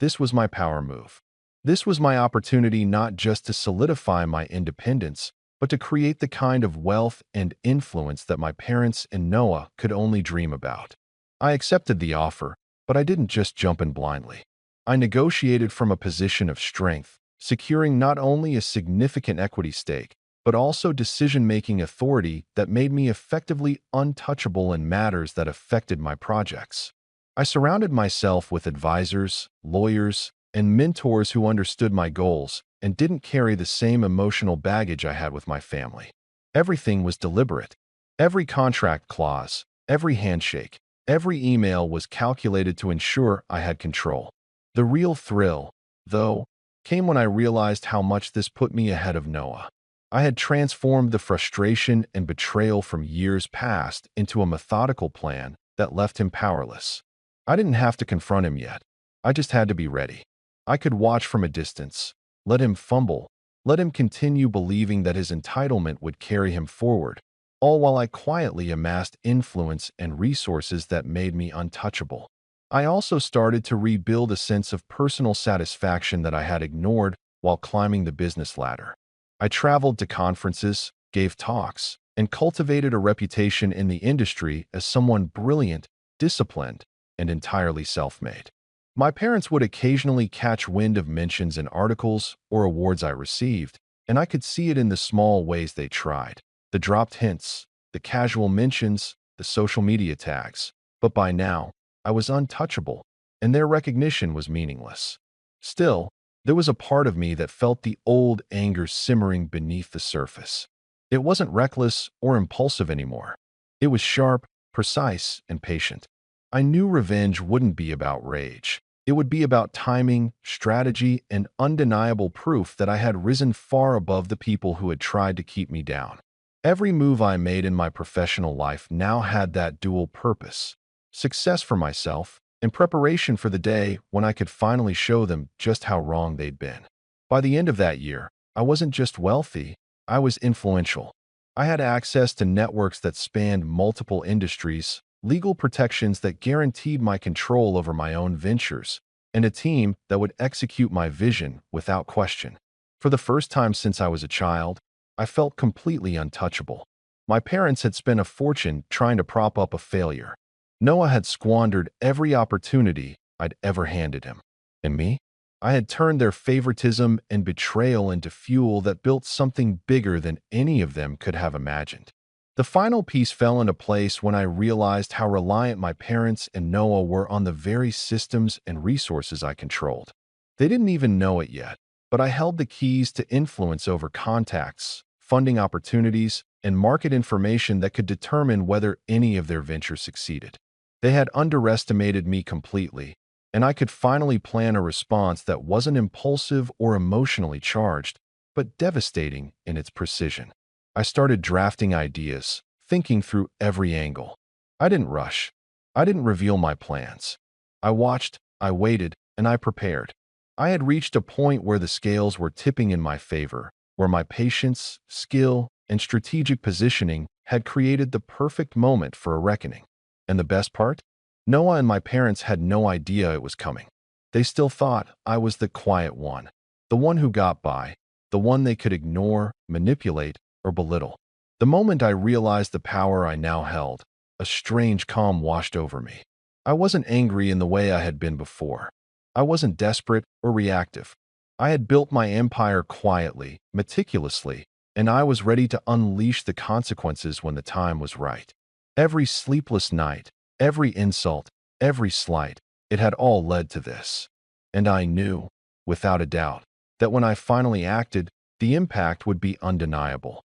This was my power move. This was my opportunity not just to solidify my independence, but to create the kind of wealth and influence that my parents and Noah could only dream about. I accepted the offer, but I didn't just jump in blindly. I negotiated from a position of strength, securing not only a significant equity stake, but also decision-making authority that made me effectively untouchable in matters that affected my projects. I surrounded myself with advisors, lawyers, and mentors who understood my goals and didn't carry the same emotional baggage I had with my family. Everything was deliberate. Every contract clause, every handshake, every email was calculated to ensure I had control. The real thrill, though, came when I realized how much this put me ahead of Noah. I had transformed the frustration and betrayal from years past into a methodical plan that left him powerless. I didn't have to confront him yet. I just had to be ready. I could watch from a distance, let him fumble, let him continue believing that his entitlement would carry him forward, all while I quietly amassed influence and resources that made me untouchable. I also started to rebuild a sense of personal satisfaction that I had ignored while climbing the business ladder. I traveled to conferences, gave talks, and cultivated a reputation in the industry as someone brilliant, disciplined, and entirely self-made. My parents would occasionally catch wind of mentions in articles or awards I received, and I could see it in the small ways they tried. The dropped hints, the casual mentions, the social media tags. But by now, I was untouchable, and their recognition was meaningless. Still, there was a part of me that felt the old anger simmering beneath the surface. It wasn't reckless or impulsive anymore. It was sharp, precise, and patient. I knew revenge wouldn't be about rage. It would be about timing, strategy, and undeniable proof that I had risen far above the people who had tried to keep me down. Every move I made in my professional life now had that dual purpose: success for myself and preparation for the day when I could finally show them just how wrong they'd been. By the end of that year, I wasn't just wealthy, I was influential. I had access to networks that spanned multiple industries, legal protections that guaranteed my control over my own ventures, and a team that would execute my vision without question. For the first time since I was a child, I felt completely untouchable. My parents had spent a fortune trying to prop up a failure. Noah had squandered every opportunity I'd ever handed him. And me? I had turned their favoritism and betrayal into fuel that built something bigger than any of them could have imagined. The final piece fell into place when I realized how reliant my parents and Noah were on the very systems and resources I controlled. They didn't even know it yet, but I held the keys to influence over contacts, funding opportunities, and market information that could determine whether any of their ventures succeeded. They had underestimated me completely, and I could finally plan a response that wasn't impulsive or emotionally charged, but devastating in its precision. I started drafting ideas, thinking through every angle. I didn't rush. I didn't reveal my plans. I watched, I waited, and I prepared. I had reached a point where the scales were tipping in my favor, where my patience, skill, and strategic positioning had created the perfect moment for a reckoning. And the best part? Noah and my parents had no idea it was coming. They still thought I was the quiet one, the one who got by, the one they could ignore, manipulate, or belittle. The moment I realized the power I now held, a strange calm washed over me. I wasn't angry in the way I had been before. I wasn't desperate or reactive. I had built my empire quietly, meticulously, and I was ready to unleash the consequences when the time was right. Every sleepless night, every insult, every slight, it had all led to this. And I knew, without a doubt, that when I finally acted, the impact would be undeniable.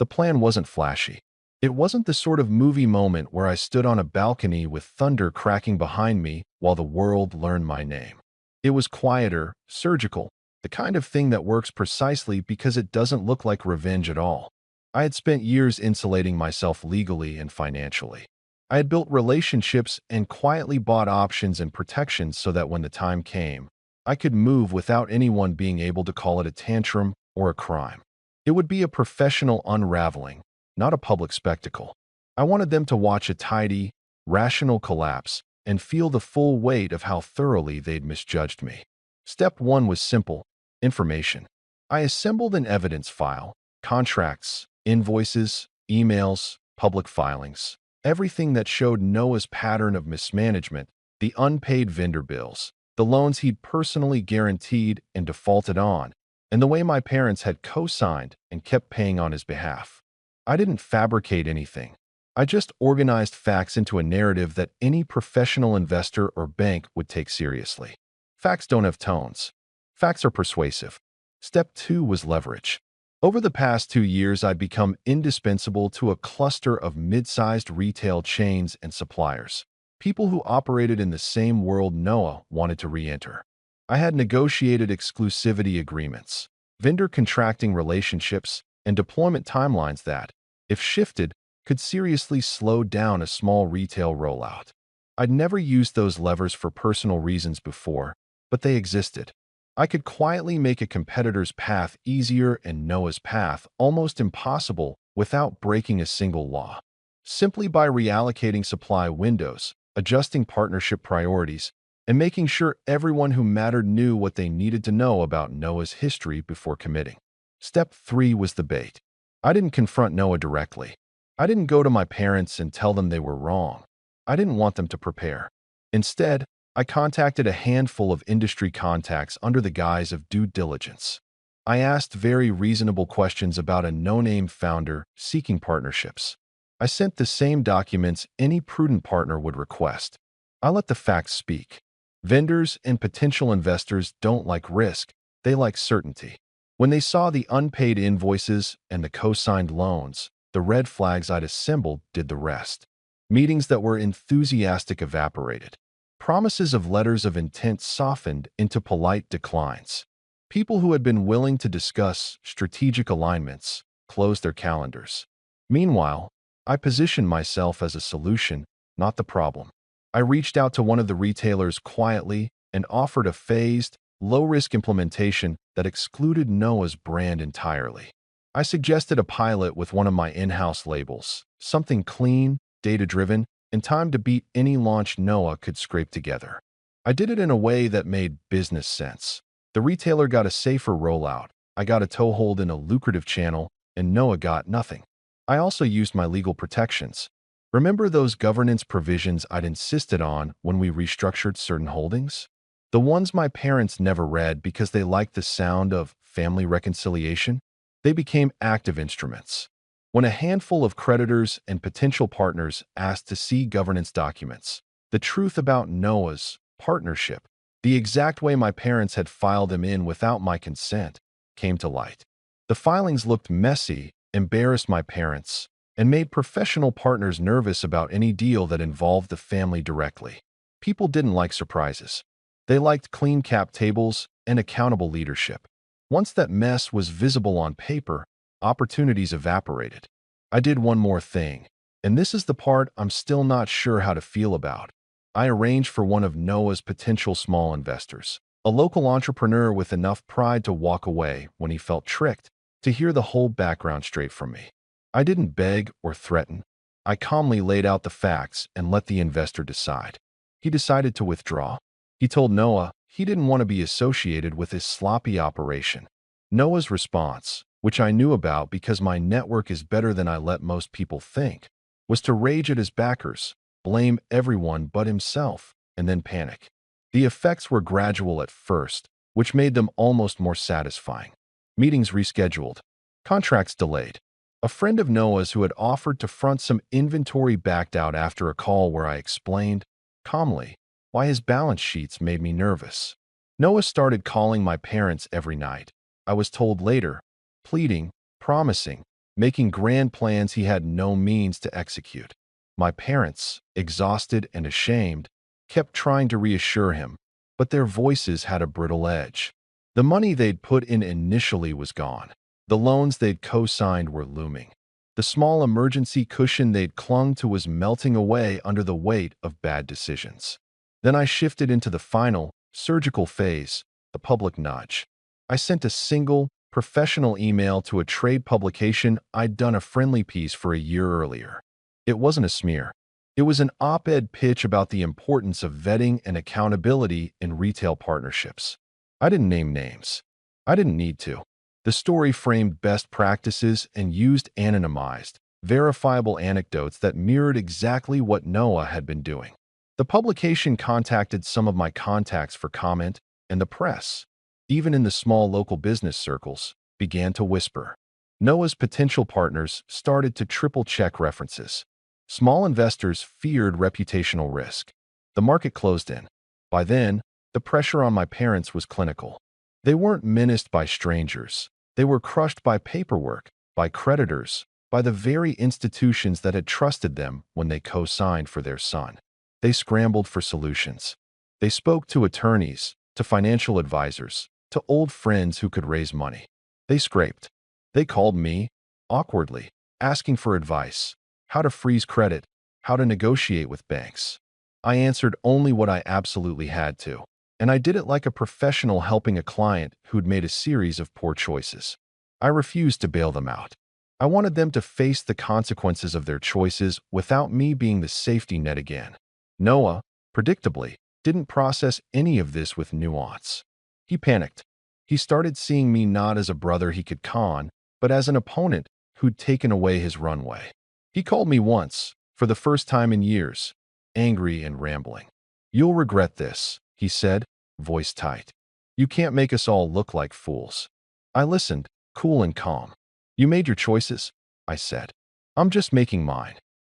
The plan wasn't flashy. It wasn't the sort of movie moment where I stood on a balcony with thunder cracking behind me while the world learned my name. It was quieter, surgical, the kind of thing that works precisely because it doesn't look like revenge at all. I had spent years insulating myself legally and financially. I had built relationships and quietly bought options and protections so that when the time came, I could move without anyone being able to call it a tantrum or a crime. It would be a professional unraveling, not a public spectacle. I wanted them to watch a tidy, rational collapse and feel the full weight of how thoroughly they'd misjudged me. Step 1 was simple: information. I assembled an evidence file, contracts, invoices, emails, public filings, everything that showed Noah's pattern of mismanagement, the unpaid vendor bills, the loans he'd personally guaranteed and defaulted on, and the way my parents had co-signed and kept paying on his behalf. I didn't fabricate anything. I just organized facts into a narrative that any professional investor or bank would take seriously. Facts don't have tones. Facts are persuasive. Step 2 was leverage. Over the past 2 years, I'd become indispensable to a cluster of mid-sized retail chains and suppliers, people who operated in the same world Noah wanted to re-enter. I had negotiated exclusivity agreements, vendor contracting relationships, and deployment timelines that, if shifted, could seriously slow down a small retail rollout. I'd never used those levers for personal reasons before, but they existed. I could quietly make a competitor's path easier and Noah's path almost impossible without breaking a single law. Simply by reallocating supply windows, adjusting partnership priorities, and making sure everyone who mattered knew what they needed to know about Noah's history before committing. Step 3 was the bait. I didn't confront Noah directly. I didn't go to my parents and tell them they were wrong. I didn't want them to prepare. Instead, I contacted a handful of industry contacts under the guise of due diligence. I asked very reasonable questions about a no-name founder seeking partnerships. I sent the same documents any prudent partner would request. I let the facts speak. Vendors and potential investors don't like risk, they like certainty. When they saw the unpaid invoices and the co-signed loans, the red flags I'd assembled did the rest. Meetings that were enthusiastic evaporated. Promises of letters of intent softened into polite declines. People who had been willing to discuss strategic alignments closed their calendars. Meanwhile, I positioned myself as a solution, not the problem. I reached out to one of the retailers quietly and offered a phased, low-risk implementation that excluded Noah's brand entirely. I suggested a pilot with one of my in-house labels, something clean, data-driven, and timed to beat any launch Noah could scrape together. I did it in a way that made business sense. The retailer got a safer rollout, I got a toehold in a lucrative channel, and Noah got nothing. I also used my legal protections. Remember those governance provisions I'd insisted on when we restructured certain holdings? The ones my parents never read because they liked the sound of family reconciliation? They became active instruments. When a handful of creditors and potential partners asked to see governance documents, the truth about Noah's partnership, the exact way my parents had filed them in without my consent, came to light. The filings looked messy, embarrassed my parents, and made professional partners nervous about any deal that involved the family directly. People didn't like surprises. They liked clean cap tables and accountable leadership. Once that mess was visible on paper, opportunities evaporated. I did one more thing, and this is the part I'm still not sure how to feel about. I arranged for one of Noah's potential small investors, a local entrepreneur with enough pride to walk away when he felt tricked, to hear the whole background straight from me. I didn't beg or threaten. I calmly laid out the facts and let the investor decide. He decided to withdraw. He told Noah he didn't want to be associated with his sloppy operation. Noah's response, which I knew about because my network is better than I let most people think, was to rage at his backers, blame everyone but himself, and then panic. The effects were gradual at first, which made them almost more satisfying. Meetings rescheduled. Contracts delayed. A friend of Noah's who had offered to front some inventory backed out after a call where I explained, calmly, why his balance sheets made me nervous. Noah started calling my parents every night. I was told later, pleading, promising, making grand plans he had no means to execute. My parents, exhausted and ashamed, kept trying to reassure him, but their voices had a brittle edge. The money they'd put in initially was gone. The loans they'd co-signed were looming. The small emergency cushion they'd clung to was melting away under the weight of bad decisions. Then I shifted into the final, surgical phase, the public nudge. I sent a single, professional email to a trade publication I'd done a friendly piece for a year earlier. It wasn't a smear. It was an op-ed pitch about the importance of vetting and accountability in retail partnerships. I didn't name names. I didn't need to. The story framed best practices and used anonymized, verifiable anecdotes that mirrored exactly what Noah had been doing. The publication contacted some of my contacts for comment, and the press, even in the small local business circles, began to whisper. Noah's potential partners started to triple-check references. Small investors feared reputational risk. The market closed in. By then, the pressure on my parents was clinical. They weren't menaced by strangers. They were crushed by paperwork, by creditors, by the very institutions that had trusted them when they co-signed for their son. They scrambled for solutions. They spoke to attorneys, to financial advisors, to old friends who could raise money. They scraped. They called me, awkwardly, asking for advice, how to freeze credit, how to negotiate with banks. I answered only what I absolutely had to, and I did it like a professional helping a client who'd made a series of poor choices. I refused to bail them out. I wanted them to face the consequences of their choices without me being the safety net again. Noah, predictably, didn't process any of this with nuance. He panicked. He started seeing me not as a brother he could con, but as an opponent who'd taken away his runway. He called me once, for the first time in years, angry and rambling. "You'll regret this," he said, voice tight. "You can't make us all look like fools." I listened, cool and calm. "You made your choices," I said. "I'm just making mine."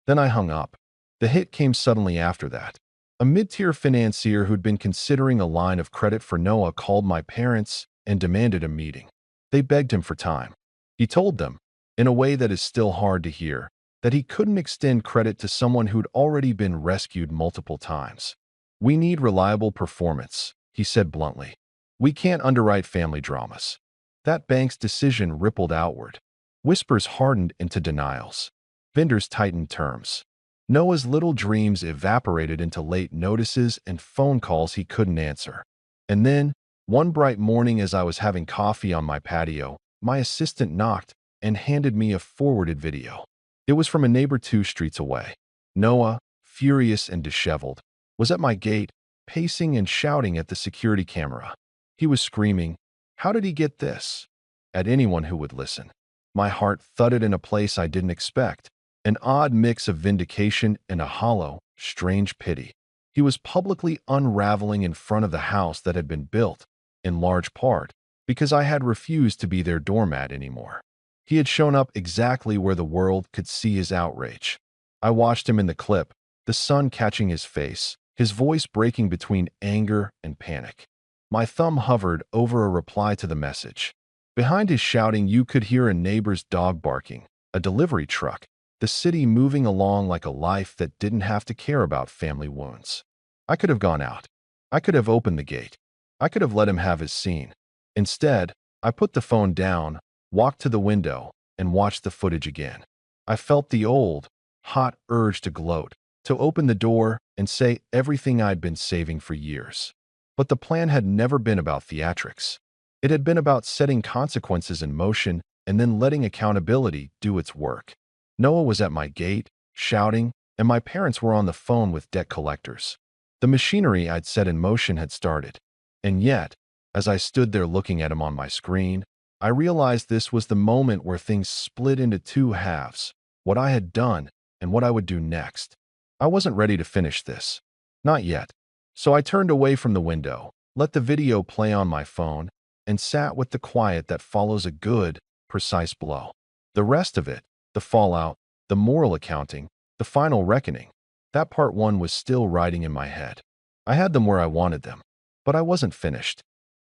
Then I hung up. The hit came suddenly after that. A mid-tier financier who'd been considering a line of credit for Noah called my parents and demanded a meeting. They begged him for time. He told them, in a way that is still hard to hear, that he couldn't extend credit to someone who'd already been rescued multiple times. "We need reliable performance," he said bluntly. "We can't underwrite family dramas." That bank's decision rippled outward. Whispers hardened into denials. Vendors tightened terms. Noah's little dreams evaporated into late notices and phone calls he couldn't answer. And then, one bright morning as I was having coffee on my patio, my assistant knocked and handed me a forwarded video. It was from a neighbor 2 streets away. Noah, furious and disheveled, was at my gate, pacing and shouting at the security camera. He was screaming, "How did he get this?" at anyone who would listen. My heart thudded in a place I didn't expect, an odd mix of vindication and a hollow, strange pity. He was publicly unraveling in front of the house that had been built, in large part, because I had refused to be their doormat anymore. He had shown up exactly where the world could see his outrage. I watched him in the clip, the sun catching his face, his voice breaking between anger and panic. My thumb hovered over a reply to the message. Behind his shouting, you could hear a neighbor's dog barking, a delivery truck, the city moving along like a life that didn't have to care about family wounds. I could have gone out. I could have opened the gate. I could have let him have his scene. Instead, I put the phone down, walked to the window, and watched the footage again. I felt the old, hot urge to gloat, to open the door and say everything I'd been saving for years. But the plan had never been about theatrics. It had been about setting consequences in motion and then letting accountability do its work. Noah was at my gate, shouting, and my parents were on the phone with debt collectors. The machinery I'd set in motion had started. And yet, as I stood there looking at him on my screen, I realized this was the moment where things split into two halves, what I had done and what I would do next. I wasn't ready to finish this. Not yet. So I turned away from the window, let the video play on my phone, and sat with the quiet that follows a good, precise blow. The rest of it, the fallout, the moral accounting, the final reckoning, that part one was still riding in my head. I had them where I wanted them, but I wasn't finished.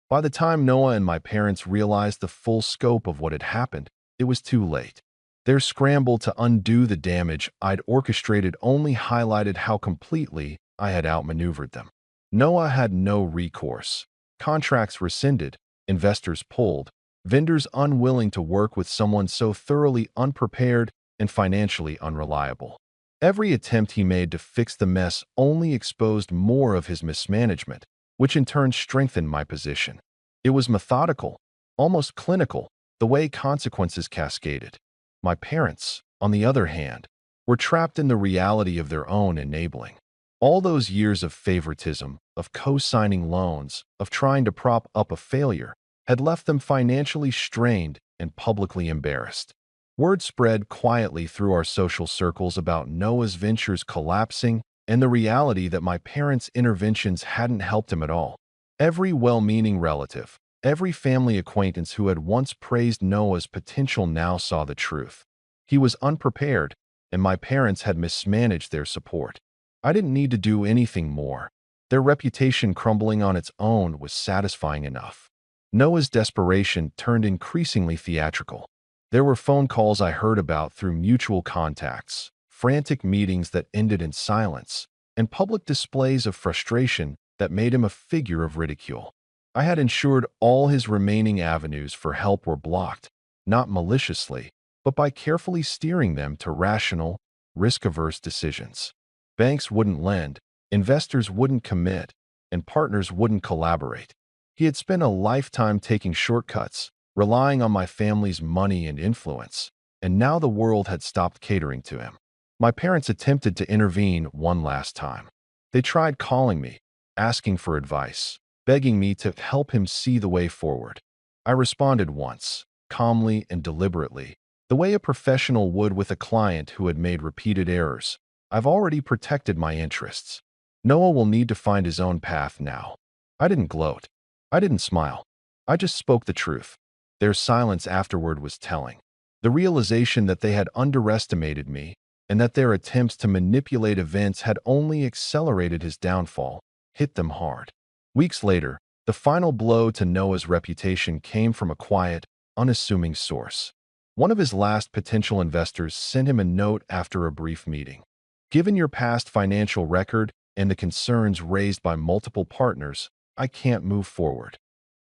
By the time Noah and my parents realized the full scope of what had happened, it was too late. Their scramble to undo the damage I'd orchestrated only highlighted how completely I had outmaneuvered them. Noah had no recourse. Contracts rescinded, investors pulled, vendors unwilling to work with someone so thoroughly unprepared and financially unreliable. Every attempt he made to fix the mess only exposed more of his mismanagement, which in turn strengthened my position. It was methodical, almost clinical, the way consequences cascaded. My parents, on the other hand, were trapped in the reality of their own enabling. All those years of favoritism, of co-signing loans, of trying to prop up a failure, had left them financially strained and publicly embarrassed. Word spread quietly through our social circles about Noah's ventures collapsing and the reality that my parents' interventions hadn't helped him at all. Every well-meaning relative, every family acquaintance who had once praised Noah's potential now saw the truth. He was unprepared, and my parents had mismanaged their support. I didn't need to do anything more. Their reputation crumbling on its own was satisfying enough. Noah's desperation turned increasingly theatrical. There were phone calls I heard about through mutual contacts, frantic meetings that ended in silence, and public displays of frustration that made him a figure of ridicule. I had ensured all his remaining avenues for help were blocked, not maliciously, but by carefully steering them to rational, risk-averse decisions. Banks wouldn't lend, investors wouldn't commit, and partners wouldn't collaborate. He had spent a lifetime taking shortcuts, relying on my family's money and influence, and now the world had stopped catering to him. My parents attempted to intervene one last time. They tried calling me, asking for advice, begging me to help him see the way forward. I responded once, calmly and deliberately, the way a professional would with a client who had made repeated errors. I've already protected my interests. Noah will need to find his own path now. I didn't gloat. I didn't smile. I just spoke the truth. Their silence afterward was telling. The realization that they had underestimated me and that their attempts to manipulate events had only accelerated his downfall hit them hard. Weeks later, the final blow to Noah's reputation came from a quiet, unassuming source. One of his last potential investors sent him a note after a brief meeting. Given your past financial record and the concerns raised by multiple partners, I can't move forward.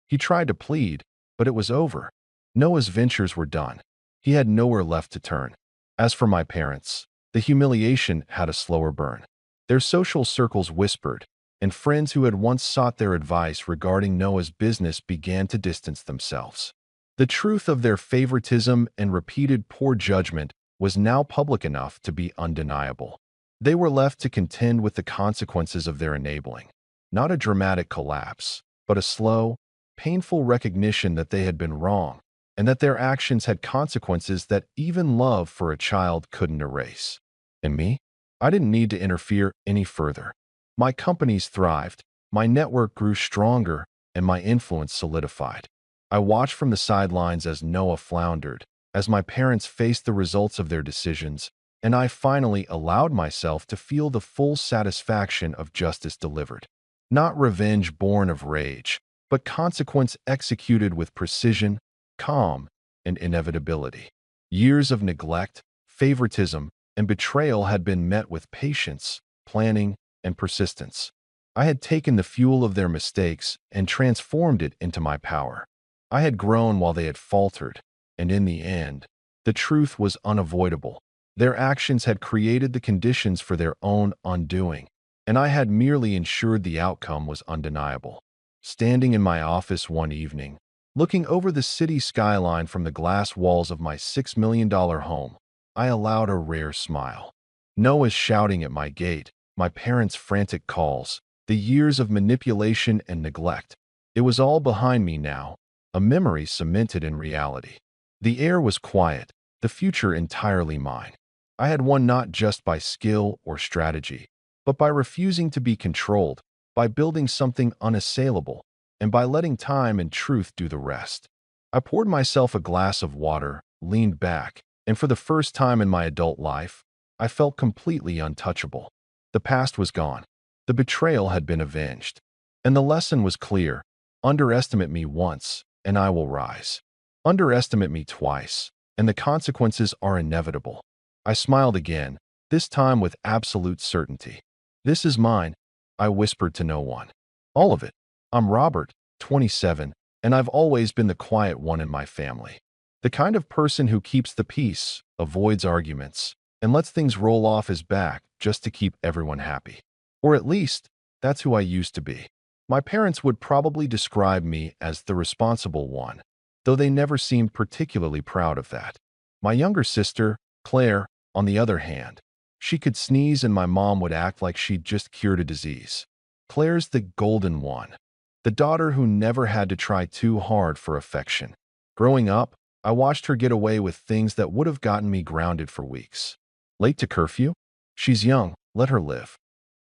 He tried to plead, but it was over. Noah's ventures were done. He had nowhere left to turn. As for my parents, the humiliation had a slower burn. Their social circles whispered, and friends who had once sought their advice regarding Noah's business began to distance themselves. The truth of their favoritism and repeated poor judgment was now public enough to be undeniable. They were left to contend with the consequences of their enabling. Not a dramatic collapse, but a slow, painful recognition that they had been wrong, and that their actions had consequences that even love for a child couldn't erase. And me? I didn't need to interfere any further. My companies thrived, my network grew stronger, and my influence solidified. I watched from the sidelines as Noah floundered, as my parents faced the results of their decisions, and I finally allowed myself to feel the full satisfaction of justice delivered. Not revenge born of rage, but consequence executed with precision, calm, and inevitability. Years of neglect, favoritism, and betrayal had been met with patience, planning, and persistence. I had taken the fuel of their mistakes and transformed it into my power. I had grown while they had faltered, and in the end, the truth was unavoidable. Their actions had created the conditions for their own undoing, and I had merely ensured the outcome was undeniable. Standing in my office one evening, looking over the city skyline from the glass walls of my $6 million home, I allowed a rare smile. Noah's shouting at my gate, my parents' frantic calls, the years of manipulation and neglect. It was all behind me now, a memory cemented in reality. The air was quiet, the future entirely mine. I had won not just by skill or strategy, but by refusing to be controlled, by building something unassailable, and by letting time and truth do the rest. I poured myself a glass of water, leaned back, and for the first time in my adult life, I felt completely untouchable. The past was gone. The betrayal had been avenged. And the lesson was clear. Underestimate me once, and I will rise. Underestimate me twice, and the consequences are inevitable. I smiled again, this time with absolute certainty. This is mine, I whispered to no one. All of it. I'm Robert, 27, and I've always been the quiet one in my family. The kind of person who keeps the peace, avoids arguments, and lets things roll off his back just to keep everyone happy. Or at least, that's who I used to be. My parents would probably describe me as the responsible one, though they never seemed particularly proud of that. My younger sister, Claire, on the other hand, she could sneeze and my mom would act like she'd just cured a disease. Claire's the golden one, the daughter who never had to try too hard for affection. Growing up, I watched her get away with things that would have gotten me grounded for weeks. Late to curfew? She's young, let her live.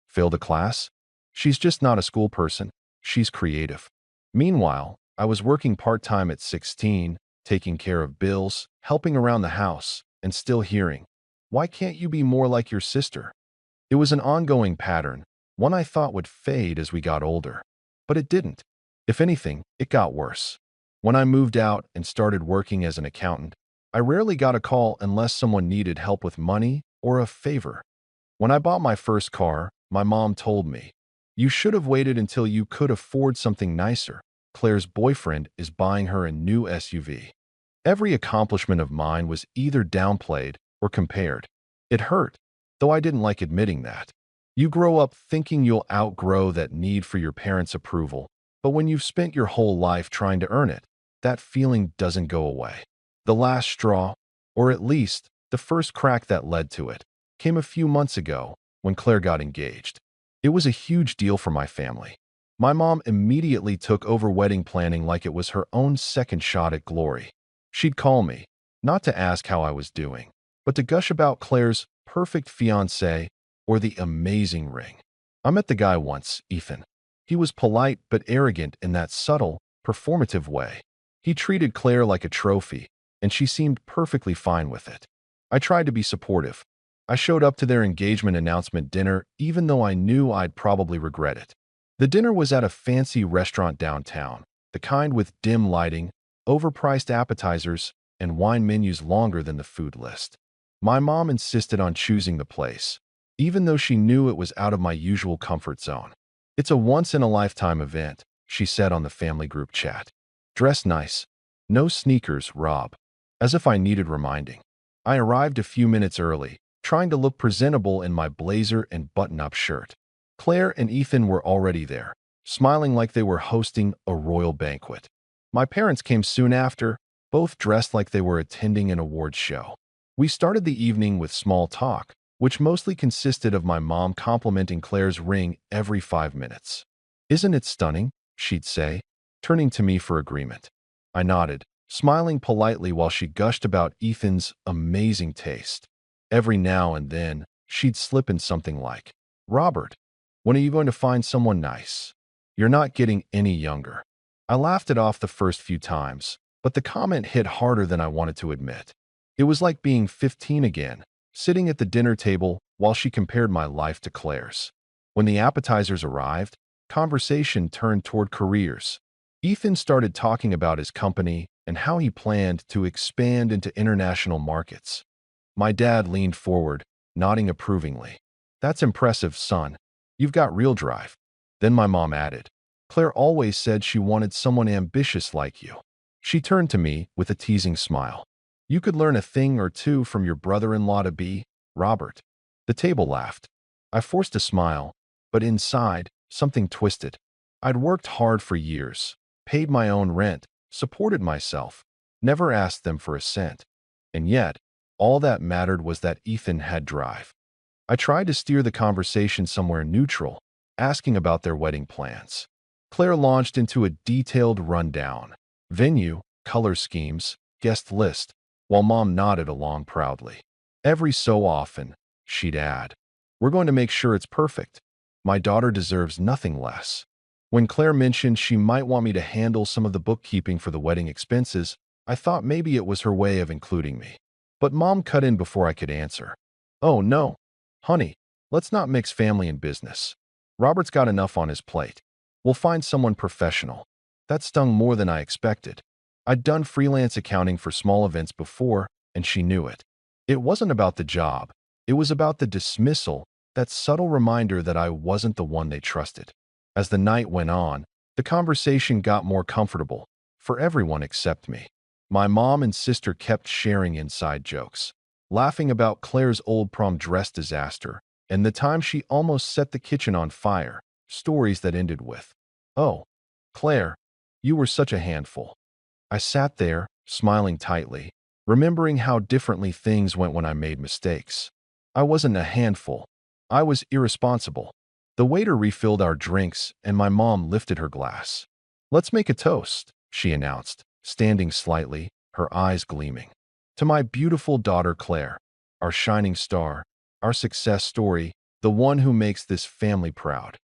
Failed a class? She's just not a school person, she's creative. Meanwhile, I was working part-time at 16, taking care of bills, helping around the house, and still hearing, "Why can't you be more like your sister?" It was an ongoing pattern, one I thought would fade as we got older. But it didn't. If anything, it got worse. When I moved out and started working as an accountant, I rarely got a call unless someone needed help with money or a favor. When I bought my first car, my mom told me, "You should have waited until you could afford something nicer. Claire's boyfriend is buying her a new SUV." Every accomplishment of mine was either downplayed or compared. It hurt, though I didn't like admitting that. You grow up thinking you'll outgrow that need for your parents' approval, but when you've spent your whole life trying to earn it, that feeling doesn't go away. The last straw, or at least the first crack that led to it, came a few months ago when Claire got engaged. It was a huge deal for my family. My mom immediately took over wedding planning like it was her own second shot at glory. She'd call me, not to ask how I was doing, but to gush about Claire's perfect fiancé or the amazing ring. I met the guy once, Ethan. He was polite but arrogant in that subtle, performative way. He treated Claire like a trophy, and she seemed perfectly fine with it. I tried to be supportive. I showed up to their engagement announcement dinner even though I knew I'd probably regret it. The dinner was at a fancy restaurant downtown, the kind with dim lighting, overpriced appetizers, and wine menus longer than the food list. My mom insisted on choosing the place, even though she knew it was out of my usual comfort zone. "It's a once-in-a-lifetime event," she said on the family group chat. "Dress nice. No sneakers, Rob." As if I needed reminding. I arrived a few minutes early, trying to look presentable in my blazer and button-up shirt. Claire and Ethan were already there, smiling like they were hosting a royal banquet. My parents came soon after, both dressed like they were attending an awards show. We started the evening with small talk, which mostly consisted of my mom complimenting Claire's ring every 5 minutes. "Isn't it stunning?" she'd say, turning to me for agreement. I nodded, smiling politely while she gushed about Ethan's amazing taste. Every now and then, she'd slip in something like, "Robert, when are you going to find someone nice? You're not getting any younger." I laughed it off the first few times, but the comment hit harder than I wanted to admit. It was like being 15 again, sitting at the dinner table while she compared my life to Claire's. When the appetizers arrived, conversation turned toward careers. Ethan started talking about his company and how he planned to expand into international markets. My dad leaned forward, nodding approvingly. "That's impressive, son. You've got real drive." Then my mom added, "Claire always said she wanted someone ambitious like you." She turned to me with a teasing smile. "You could learn a thing or two from your brother-in-law to be, Robert." The table laughed. I forced a smile, but inside, something twisted. I'd worked hard for years, paid my own rent, supported myself, never asked them for a cent. And yet, all that mattered was that Ethan had drive. I tried to steer the conversation somewhere neutral, asking about their wedding plans. Claire launched into a detailed rundown: venue, color schemes, guest list, while Mom nodded along proudly. Every so often, she'd add, "We're going to make sure it's perfect. My daughter deserves nothing less." When Claire mentioned she might want me to handle some of the bookkeeping for the wedding expenses, I thought maybe it was her way of including me. But Mom cut in before I could answer. "Oh, no. Honey, let's not mix family and business. Robert's got enough on his plate. We'll find someone professional." That stung more than I expected. I'd done freelance accounting for small events before, and she knew it. It wasn't about the job. It was about the dismissal, that subtle reminder that I wasn't the one they trusted. As the night went on, the conversation got more comfortable, for everyone except me. My mom and sister kept sharing inside jokes, laughing about Claire's old prom dress disaster and the time she almost set the kitchen on fire, stories that ended with, "Oh, Claire, you were such a handful." I sat there, smiling tightly, remembering how differently things went when I made mistakes. I wasn't a handful. I was irresponsible. The waiter refilled our drinks, and my mom lifted her glass. "Let's make a toast," she announced, standing slightly, her eyes gleaming. "To my beautiful daughter Claire, our shining star, our success story, the one who makes this family proud."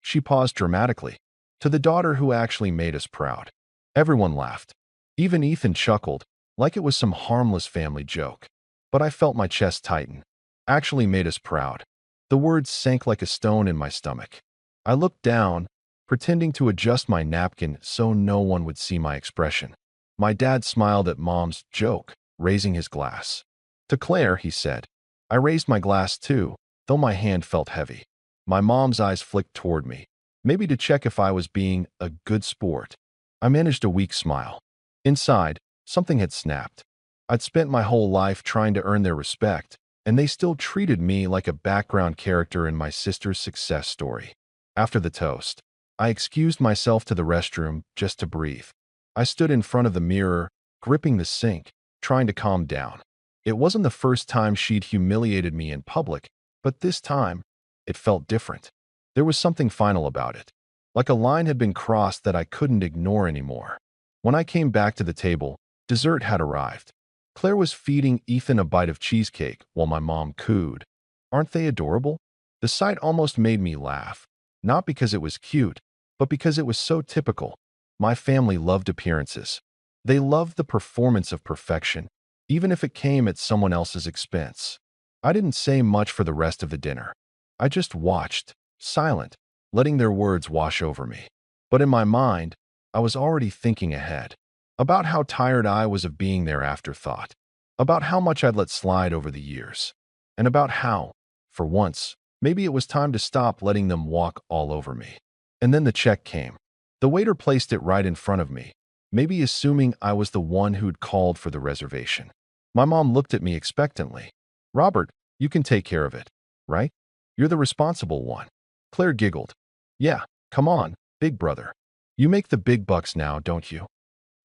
She paused dramatically. "To the daughter who actually made us proud." Everyone laughed. Even Ethan chuckled, like it was some harmless family joke. But I felt my chest tighten. "Actually made us proud." The words sank like a stone in my stomach. I looked down, pretending to adjust my napkin so no one would see my expression. My dad smiled at Mom's joke, raising his glass. "To Claire," he said. I raised my glass too, though my hand felt heavy. My mom's eyes flicked toward me, maybe to check if I was being a good sport. I managed a weak smile. Inside, something had snapped. I'd spent my whole life trying to earn their respect, and they still treated me like a background character in my sister's success story. After the toast, I excused myself to the restroom just to breathe. I stood in front of the mirror, gripping the sink, trying to calm down. It wasn't the first time she'd humiliated me in public, but this time, it felt different. There was something final about it, like a line had been crossed that I couldn't ignore anymore. When I came back to the table, dessert had arrived. Claire was feeding Ethan a bite of cheesecake while my mom cooed. "Aren't they adorable?" The sight almost made me laugh, not because it was cute, but because it was so typical. My family loved appearances. They loved the performance of perfection, even if it came at someone else's expense. I didn't say much for the rest of the dinner. I just watched, silent, letting their words wash over me. But in my mind, I was already thinking ahead, about how tired I was of being their afterthought, about how much I'd let slide over the years, and about how, for once, maybe it was time to stop letting them walk all over me. And then the check came. The waiter placed it right in front of me, maybe assuming I was the one who'd called for the reservation. My mom looked at me expectantly. "Robert, you can take care of it, right? You're the responsible one." Claire giggled. "Yeah, come on, big brother. You make the big bucks now, don't you?"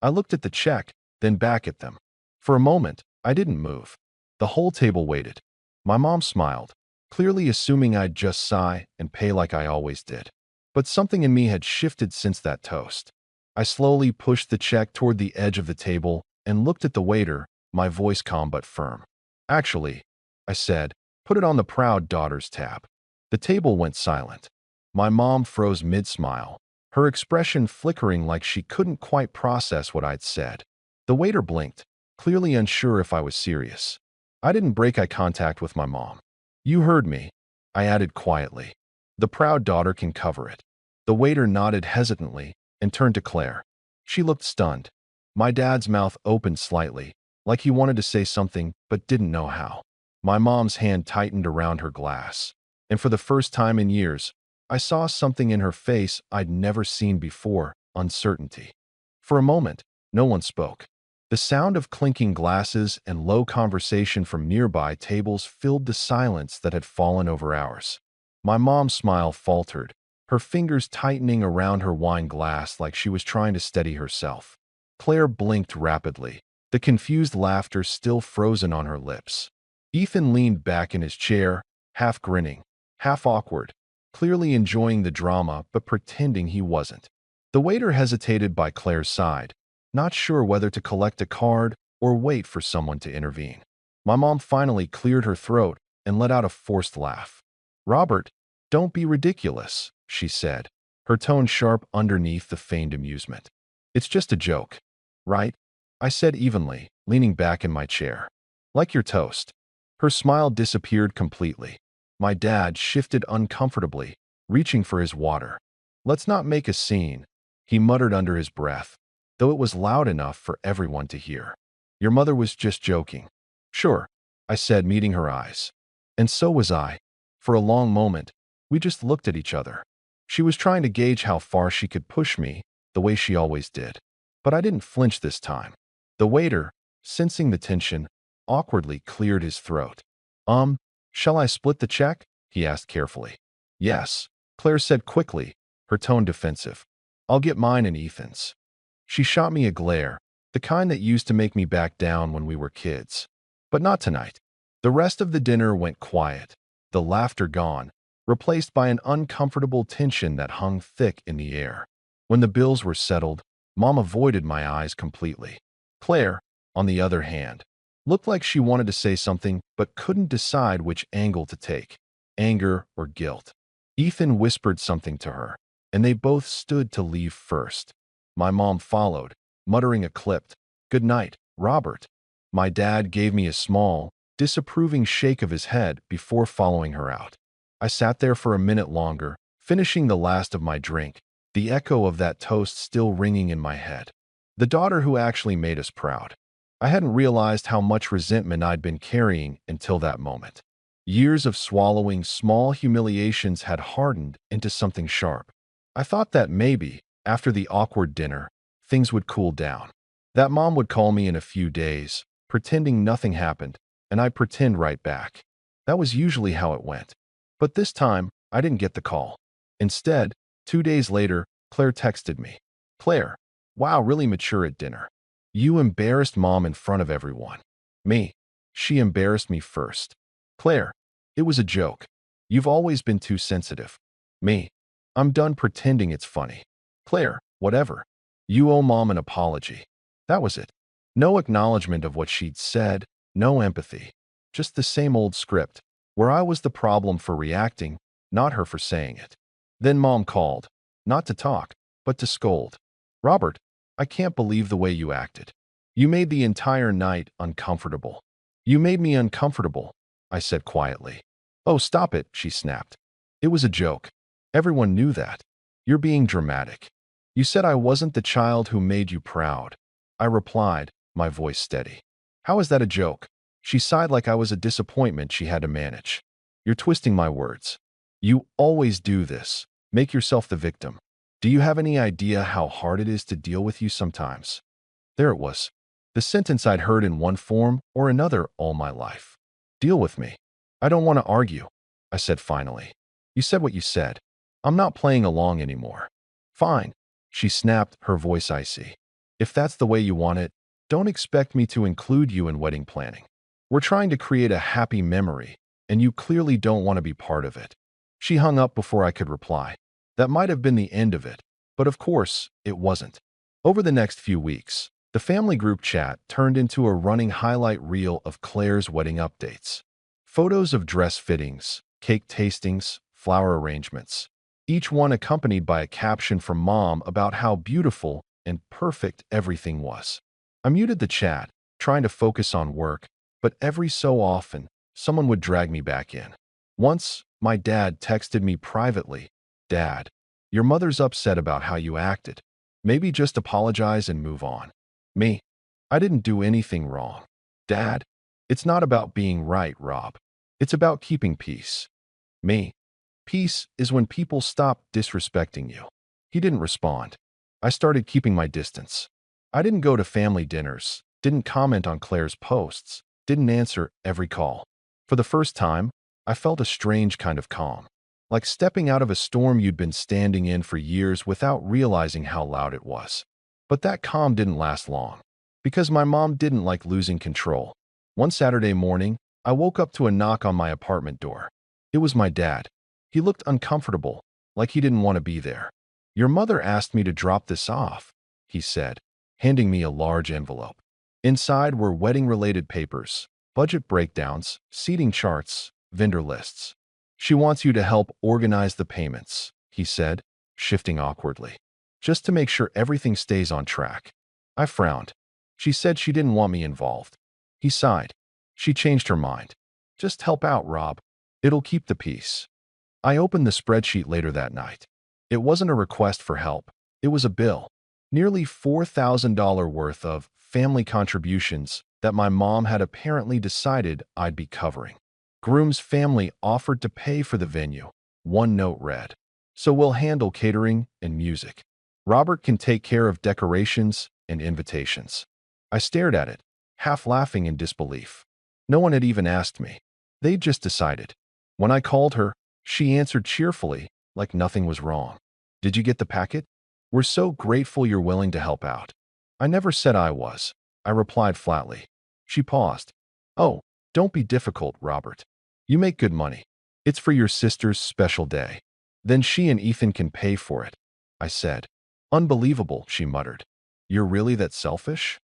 I looked at the check, then back at them. For a moment, I didn't move. The whole table waited. My mom smiled, clearly assuming I'd just sigh and pay like I always did. But something in me had shifted since that toast. I slowly pushed the check toward the edge of the table and looked at the waiter, my voice calm but firm. "Actually," I said, "put it on the proud daughter's tab." The table went silent. My mom froze mid-smile, her expression flickering like she couldn't quite process what I'd said. The waiter blinked, clearly unsure if I was serious. I didn't break eye contact with my mom. "You heard me," I added quietly. "The proud daughter can cover it." The waiter nodded hesitantly and turned to Claire. She looked stunned. My dad's mouth opened slightly, like he wanted to say something but didn't know how. My mom's hand tightened around her glass, and for the first time in years, I saw something in her face I'd never seen before: uncertainty. For a moment, no one spoke. The sound of clinking glasses and low conversation from nearby tables filled the silence that had fallen over ours. My mom's smile faltered, her fingers tightening around her wine glass like she was trying to steady herself. Claire blinked rapidly, the confused laughter still frozen on her lips. Ethan leaned back in his chair, half grinning, half awkward, clearly enjoying the drama but pretending he wasn't. The waiter hesitated by Claire's side, not sure whether to collect a card or wait for someone to intervene. My mom finally cleared her throat and let out a forced laugh. "Robert, don't be ridiculous," she said, her tone sharp underneath the feigned amusement. "It's just a joke, right?" I said evenly, leaning back in my chair. "Like your toast." Her smile disappeared completely. My dad shifted uncomfortably, reaching for his water. "Let's not make a scene," he muttered under his breath, though it was loud enough for everyone to hear. "Your mother was just joking." "Sure," I said, meeting her eyes. And so was I. For a long moment, we just looked at each other. She was trying to gauge how far she could push me, the way she always did. But I didn't flinch this time. The waiter, sensing the tension, awkwardly cleared his throat. Shall I split the check?" he asked carefully. "Yes," Claire said quickly, her tone defensive. "I'll get mine and Ethan's." She shot me a glare, the kind that used to make me back down when we were kids. But not tonight. The rest of the dinner went quiet, the laughter gone, replaced by an uncomfortable tension that hung thick in the air. When the bills were settled, Mom avoided my eyes completely. Claire, on the other hand, looked like she wanted to say something but couldn't decide which angle to take, anger or guilt. Ethan whispered something to her, and they both stood to leave first. My mom followed, muttering a clipped, "Good night, Robert." My dad gave me a small, disapproving shake of his head before following her out. I sat there for a minute longer, finishing the last of my drink, the echo of that toast still ringing in my head. The daughter who actually made us proud. I hadn't realized how much resentment I'd been carrying until that moment. Years of swallowing small humiliations had hardened into something sharp. I thought that maybe, after the awkward dinner, things would cool down. That Mom would call me in a few days, pretending nothing happened, and I'd pretend right back. That was usually how it went. But this time, I didn't get the call. Instead, 2 days later, Claire texted me. "Claire, wow, really mature at dinner. You embarrassed Mom in front of everyone." Me. She embarrassed me first. "Claire, it was a joke. You've always been too sensitive." Me. "I'm done pretending it's funny." Claire, "Whatever. You owe Mom an apology." That was it. No acknowledgement of what she'd said, no empathy. Just the same old script, where I was the problem for reacting, not her for saying it. Then Mom called, not to talk, but to scold. "Robert, I can't believe the way you acted. You made the entire night uncomfortable." "You made me uncomfortable," I said quietly. "Oh, stop it," she snapped. "It was a joke. Everyone knew that. You're being dramatic. You said I wasn't the child who made you proud." I replied, my voice steady. "How is that a joke?" She sighed like I was a disappointment she had to manage. "You're twisting my words. You always do this. Make yourself the victim. Do you have any idea how hard it is to deal with you sometimes?" There it was. The sentence I'd heard in one form or another all my life. "Deal with me. I don't want to argue," I said finally. "You said what you said. I'm not playing along anymore." "Fine," she snapped, her voice icy. "If that's the way you want it, don't expect me to include you in wedding planning. We're trying to create a happy memory, and you clearly don't want to be part of it." She hung up before I could reply. That might have been the end of it, but of course, it wasn't. Over the next few weeks, the family group chat turned into a running highlight reel of Claire's wedding updates. Photos of dress fittings, cake tastings, flower arrangements, each one accompanied by a caption from Mom about how beautiful and perfect everything was. I muted the chat, trying to focus on work, but every so often, someone would drag me back in. Once, my dad texted me privately, "Dad, your mother's upset about how you acted. Maybe just apologize and move on." Me, I didn't do anything wrong. "Dad, it's not about being right, Rob. It's about keeping peace." Me, peace is when people stop disrespecting you. He didn't respond. I started keeping my distance. I didn't go to family dinners, didn't comment on Claire's posts, didn't answer every call. For the first time, I felt a strange kind of calm, like stepping out of a storm you'd been standing in for years without realizing how loud it was. But that calm didn't last long, because my mom didn't like losing control. One Saturday morning, I woke up to a knock on my apartment door. It was my dad. He looked uncomfortable, like he didn't want to be there. "Your mother asked me to drop this off," he said, handing me a large envelope. Inside were wedding-related papers, budget breakdowns, seating charts, vendor lists. "She wants you to help organize the payments," he said, shifting awkwardly, "just to make sure everything stays on track." I frowned. She said she didn't want me involved. He sighed. "She changed her mind. Just help out, Rob. It'll keep the peace." I opened the spreadsheet later that night. It wasn't a request for help. It was a bill. Nearly $4,000 worth of family contributions that my mom had apparently decided I'd be covering. Groom's family offered to pay for the venue. One note read, "So we'll handle catering and music. Robert can take care of decorations and invitations." I stared at it, half laughing in disbelief. No one had even asked me. They'd just decided. When I called her, she answered cheerfully, like nothing was wrong. "Did you get the packet? We're so grateful you're willing to help out." I never said I was. I replied flatly. She paused. "Oh, don't be difficult, Robert. You make good money. It's for your sister's special day. Then she and Ethan can pay for it," I said. "Unbelievable," she muttered. "You're really that selfish?"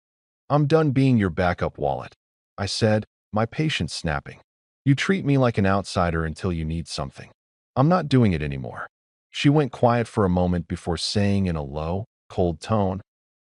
"I'm done being your backup wallet," I said, my patience snapping. "You treat me like an outsider until you need something. I'm not doing it anymore." She went quiet for a moment before saying in a low, cold tone,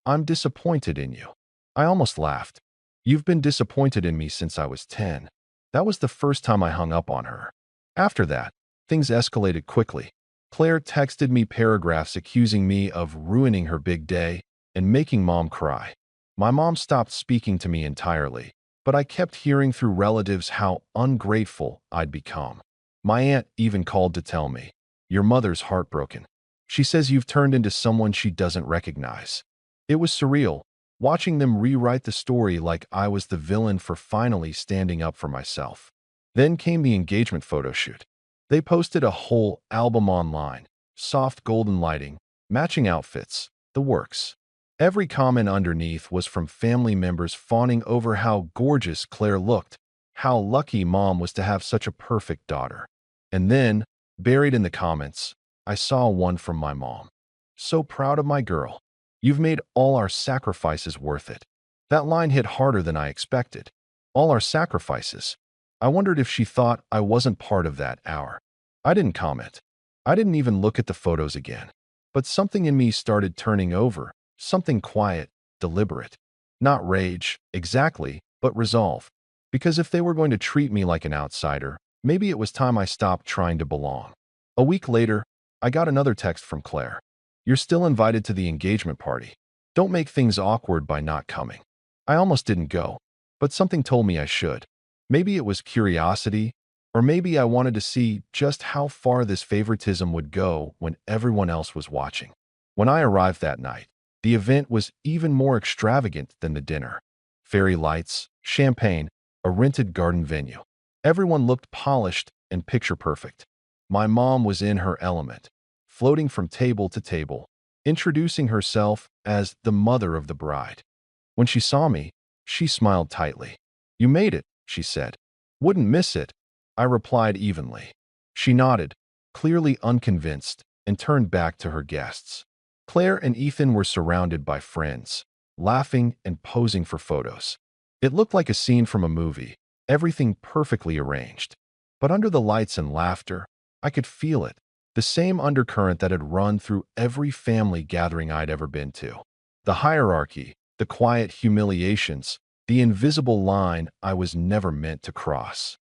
"I'm disappointed in you." I almost laughed. "You've been disappointed in me since I was 10. That was the first time I hung up on her. After that, things escalated quickly. Claire texted me paragraphs accusing me of ruining her big day and making Mom cry. My mom stopped speaking to me entirely, but I kept hearing through relatives how ungrateful I'd become. My aunt even called to tell me, "Your mother's heartbroken. She says you've turned into someone she doesn't recognize." It was surreal, watching them rewrite the story like I was the villain for finally standing up for myself. Then came the engagement photo shoot. They posted a whole album online, soft golden lighting, matching outfits, the works. Every comment underneath was from family members fawning over how gorgeous Claire looked, how lucky Mom was to have such a perfect daughter. And then, buried in the comments, I saw one from my mom. "So proud of my girl. You've made all our sacrifices worth it." That line hit harder than I expected. All our sacrifices. I wondered if she thought I wasn't part of that hour. I didn't comment. I didn't even look at the photos again. But something in me started turning over, something quiet, deliberate. Not rage, exactly, but resolve. Because if they were going to treat me like an outsider, maybe it was time I stopped trying to belong. A week later, I got another text from Claire. "You're still invited to the engagement party. Don't make things awkward by not coming." I almost didn't go, but something told me I should. Maybe it was curiosity, or maybe I wanted to see just how far this favoritism would go when everyone else was watching. When I arrived that night, the event was even more extravagant than the dinner. Fairy lights, champagne, a rented garden venue. Everyone looked polished and picture-perfect. My mom was in her element, floating from table to table, introducing herself as the mother of the bride. When she saw me, she smiled tightly. "You made it," she said. "Wouldn't miss it," I replied evenly. She nodded, clearly unconvinced, and turned back to her guests. Claire and Ethan were surrounded by friends, laughing and posing for photos. It looked like a scene from a movie, everything perfectly arranged. But under the lights and laughter, I could feel it, the same undercurrent that had run through every family gathering I'd ever been to. The hierarchy, the quiet humiliations, the invisible line I was never meant to cross.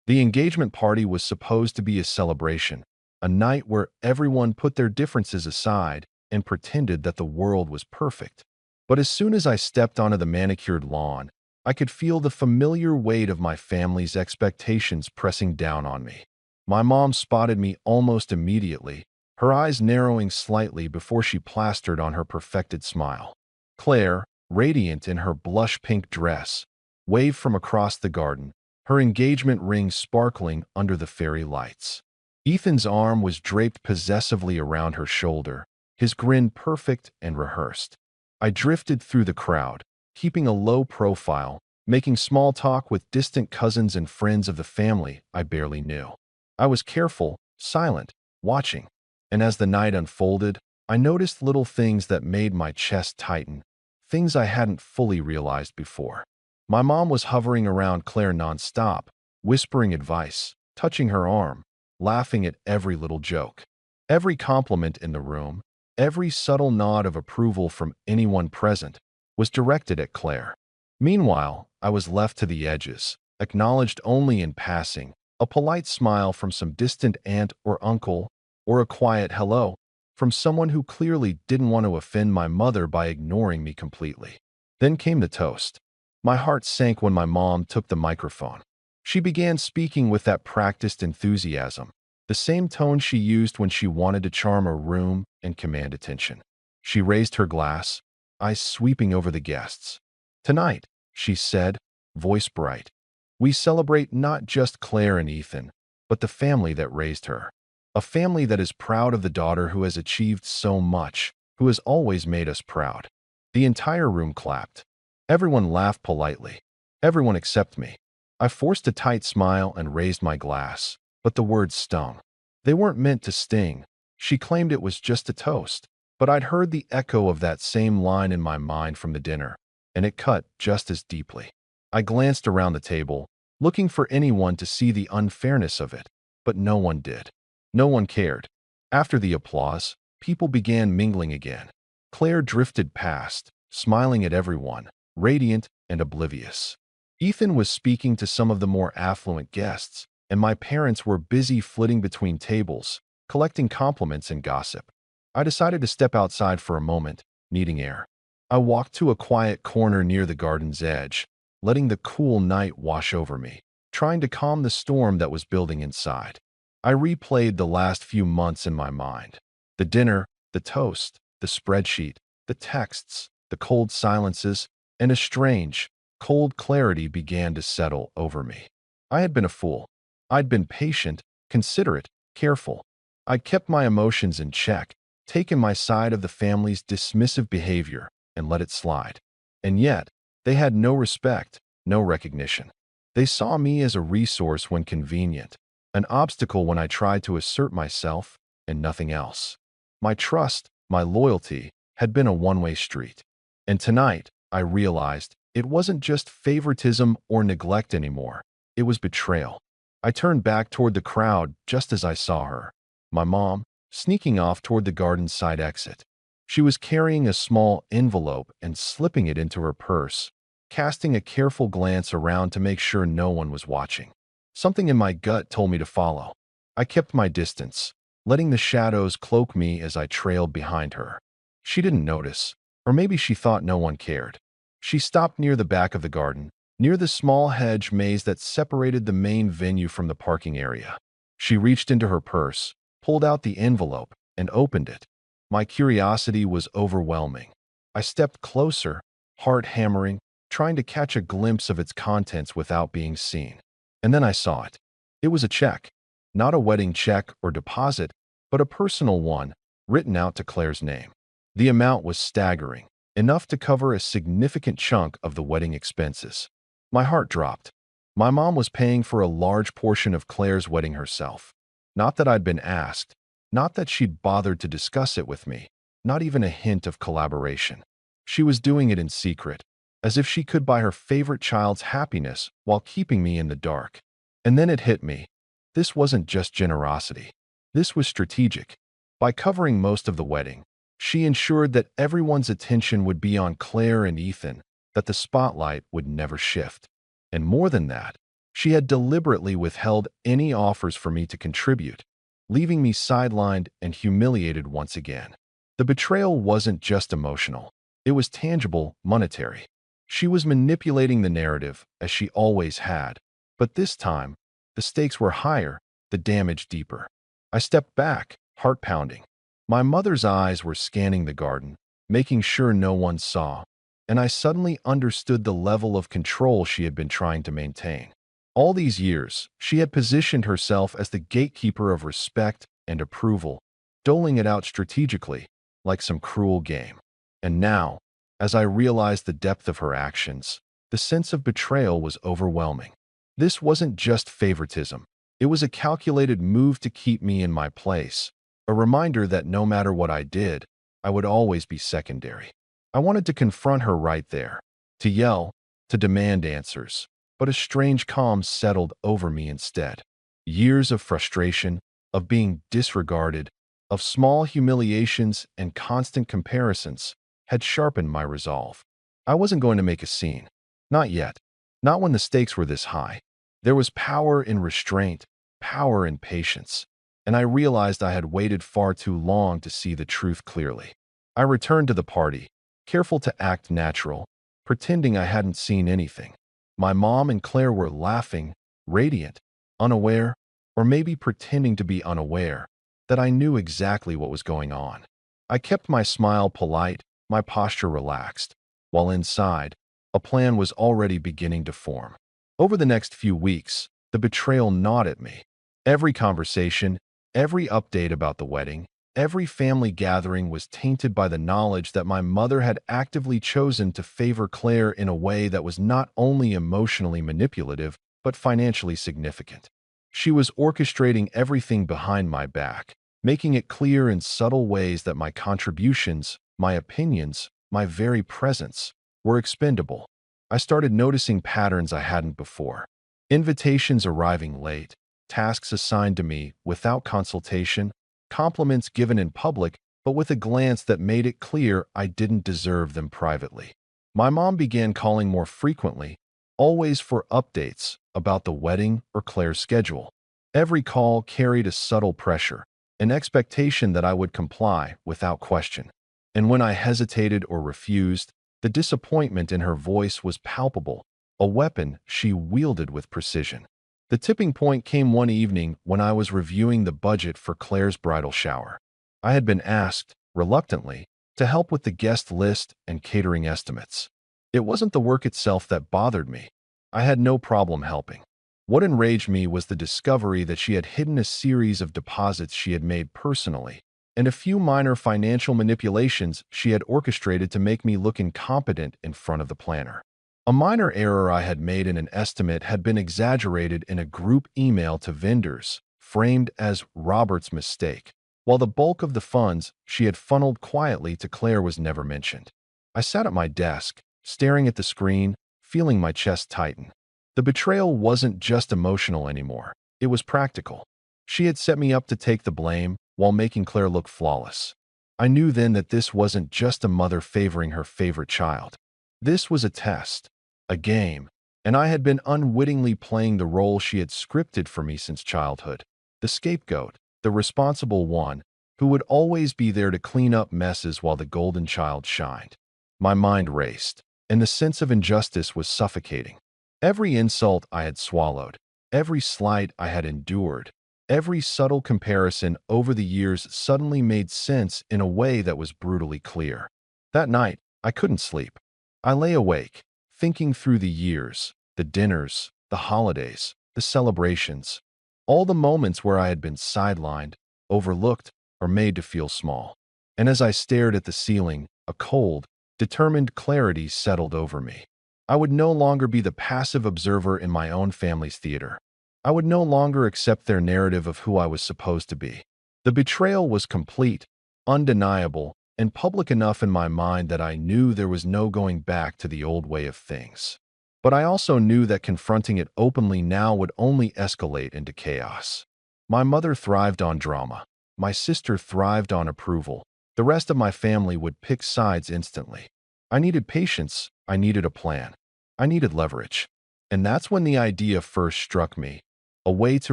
The engagement party was supposed to be a celebration, a night where everyone put their differences aside and pretended that the world was perfect. But as soon as I stepped onto the manicured lawn, I could feel the familiar weight of my family's expectations pressing down on me. My mom spotted me almost immediately, her eyes narrowing slightly before she plastered on her perfected smile. Claire, radiant in her blush-pink dress, waved from across the garden, her engagement ring sparkling under the fairy lights. Ethan's arm was draped possessively around her shoulder, his grin perfect and rehearsed. I drifted through the crowd, keeping a low profile, making small talk with distant cousins and friends of the family I barely knew. I was careful, silent, watching, and as the night unfolded, I noticed little things that made my chest tighten, things I hadn't fully realized before. My mom was hovering around Claire nonstop, whispering advice, touching her arm, laughing at every little joke. Every compliment in the room, every subtle nod of approval from anyone present, was directed at Claire. Meanwhile, I was left to the edges, acknowledged only in passing, a polite smile from some distant aunt or uncle, or a quiet hello from someone who clearly didn't want to offend my mother by ignoring me completely. Then came the toast. My heart sank when my mom took the microphone. She began speaking with that practiced enthusiasm, the same tone she used when she wanted to charm a room and command attention. She raised her glass, eyes sweeping over the guests. "Tonight," she said, voice bright, "we celebrate not just Claire and Ethan, but the family that raised her. A family that is proud of the daughter who has achieved so much, who has always made us proud." The entire room clapped. Everyone laughed politely. Everyone except me. I forced a tight smile and raised my glass, but the words stung. They weren't meant to sting. She claimed it was just a toast, but I'd heard the echo of that same line in my mind from the dinner, and it cut just as deeply. I glanced around the table, looking for anyone to see the unfairness of it, but no one did. No one cared. After the applause, people began mingling again. Claire drifted past, smiling at everyone, radiant and oblivious. Ethan was speaking to some of the more affluent guests, and my parents were busy flitting between tables, collecting compliments and gossip. I decided to step outside for a moment, needing air. I walked to a quiet corner near the garden's edge, letting the cool night wash over me, trying to calm the storm that was building inside. I replayed the last few months in my mind. The dinner, the toast, the spreadsheet, the texts, the cold silences, and a strange, cold clarity began to settle over me. I had been a fool. I'd been patient, considerate, careful. I'd kept my emotions in check, taken my side of the family's dismissive behavior, and let it slide. And yet, they had no respect, no recognition. They saw me as a resource when convenient, an obstacle when I tried to assert myself, and nothing else. My trust, my loyalty, had been a one-way street. And tonight, I realized it wasn't just favoritism or neglect anymore. It was betrayal. I turned back toward the crowd just as I saw her, my mom, sneaking off toward the garden's side exit. She was carrying a small envelope and slipping it into her purse, casting a careful glance around to make sure no one was watching. Something in my gut told me to follow. I kept my distance, letting the shadows cloak me as I trailed behind her. She didn't notice, or maybe she thought no one cared. She stopped near the back of the garden, near the small hedge maze that separated the main venue from the parking area. She reached into her purse, pulled out the envelope, and opened it. My curiosity was overwhelming. I stepped closer, heart hammering, trying to catch a glimpse of its contents without being seen. And then I saw it. It was a check. Not a wedding check or deposit, but a personal one, written out to Claire's name. The amount was staggering, enough to cover a significant chunk of the wedding expenses. My heart dropped. My mom was paying for a large portion of Claire's wedding herself. Not that I'd been asked, Not that she'd bothered to discuss it with me, not even a hint of collaboration. She was doing it in secret, as if she could buy her favorite child's happiness while keeping me in the dark. And then it hit me. This wasn't just generosity. This was strategic. By covering most of the wedding, she ensured that everyone's attention would be on Claire and Ethan, that the spotlight would never shift. And more than that, she had deliberately withheld any offers for me to contribute, leaving me sidelined and humiliated once again. The betrayal wasn't just emotional. It was tangible, monetary. She was manipulating the narrative, as she always had. But this time, the stakes were higher, the damage deeper. I stepped back, heart pounding. My mother's eyes were scanning the garden, making sure no one saw, and I suddenly understood the level of control she had been trying to maintain. All these years, she had positioned herself as the gatekeeper of respect and approval, doling it out strategically, like some cruel game. And now, as I realized the depth of her actions, the sense of betrayal was overwhelming. This wasn't just favoritism. It was a calculated move to keep me in my place, a reminder that no matter what I did, I would always be secondary. I wanted to confront her right there, to yell, to demand answers, but a strange calm settled over me instead. Years of frustration, of being disregarded, of small humiliations and constant comparisons had sharpened my resolve. I wasn't going to make a scene. Not yet. Not when the stakes were this high. There was power in restraint, power in patience, and I realized I had waited far too long to see the truth clearly. I returned to the party, careful to act natural, pretending I hadn't seen anything. My mom and Claire were laughing, radiant, unaware, or maybe pretending to be unaware, that I knew exactly what was going on. I kept my smile polite, my posture relaxed, while inside, a plan was already beginning to form. Over the next few weeks, the betrayal gnawed at me. Every conversation, every update about the wedding, every family gathering was tainted by the knowledge that my mother had actively chosen to favor Claire in a way that was not only emotionally manipulative, but financially significant. She was orchestrating everything behind my back, making it clear in subtle ways that my contributions, my opinions, my very presence, were expendable. I started noticing patterns I hadn't before. Invitations arriving late, tasks assigned to me without consultation, compliments given in public but with a glance that made it clear I didn't deserve them privately. My mom began calling more frequently, always for updates about the wedding or Claire's schedule. Every call carried a subtle pressure, an expectation that I would comply without question. And when I hesitated or refused, the disappointment in her voice was palpable, a weapon she wielded with precision. The tipping point came one evening when I was reviewing the budget for Claire's bridal shower. I had been asked, reluctantly, to help with the guest list and catering estimates. It wasn't the work itself that bothered me. I had no problem helping. What enraged me was the discovery that she had hidden a series of deposits she had made personally, and a few minor financial manipulations she had orchestrated to make me look incompetent in front of the planner. A minor error I had made in an estimate had been exaggerated in a group email to vendors, framed as Robert's mistake, while the bulk of the funds she had funneled quietly to Claire was never mentioned. I sat at my desk, staring at the screen, feeling my chest tighten. The betrayal wasn't just emotional anymore, it was practical. She had set me up to take the blame, while making Claire look flawless. I knew then that this wasn't just a mother favoring her favorite child. This was a test, a game, and I had been unwittingly playing the role she had scripted for me since childhood. The scapegoat, the responsible one, who would always be there to clean up messes while the golden child shined. My mind raced, and the sense of injustice was suffocating. Every insult I had swallowed, every slight I had endured, every subtle comparison over the years suddenly made sense in a way that was brutally clear. That night, I couldn't sleep. I lay awake, thinking through the years, the dinners, the holidays, the celebrations, all the moments where I had been sidelined, overlooked, or made to feel small. And as I stared at the ceiling, a cold, determined clarity settled over me. I would no longer be the passive observer in my own family's theater. I would no longer accept their narrative of who I was supposed to be. The betrayal was complete, undeniable, and public enough in my mind that I knew there was no going back to the old way of things. But I also knew that confronting it openly now would only escalate into chaos. My mother thrived on drama. My sister thrived on approval. The rest of my family would pick sides instantly. I needed patience. I needed a plan. I needed leverage. And that's when the idea first struck me. A way to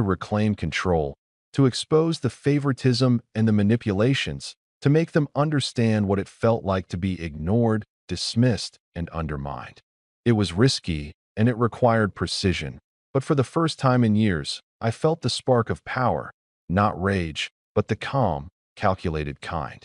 reclaim control, to expose the favoritism and the manipulations, to make them understand what it felt like to be ignored, dismissed, and undermined. It was risky, and it required precision, but for the first time in years, I felt the spark of power, not rage, but the calm, calculated kind.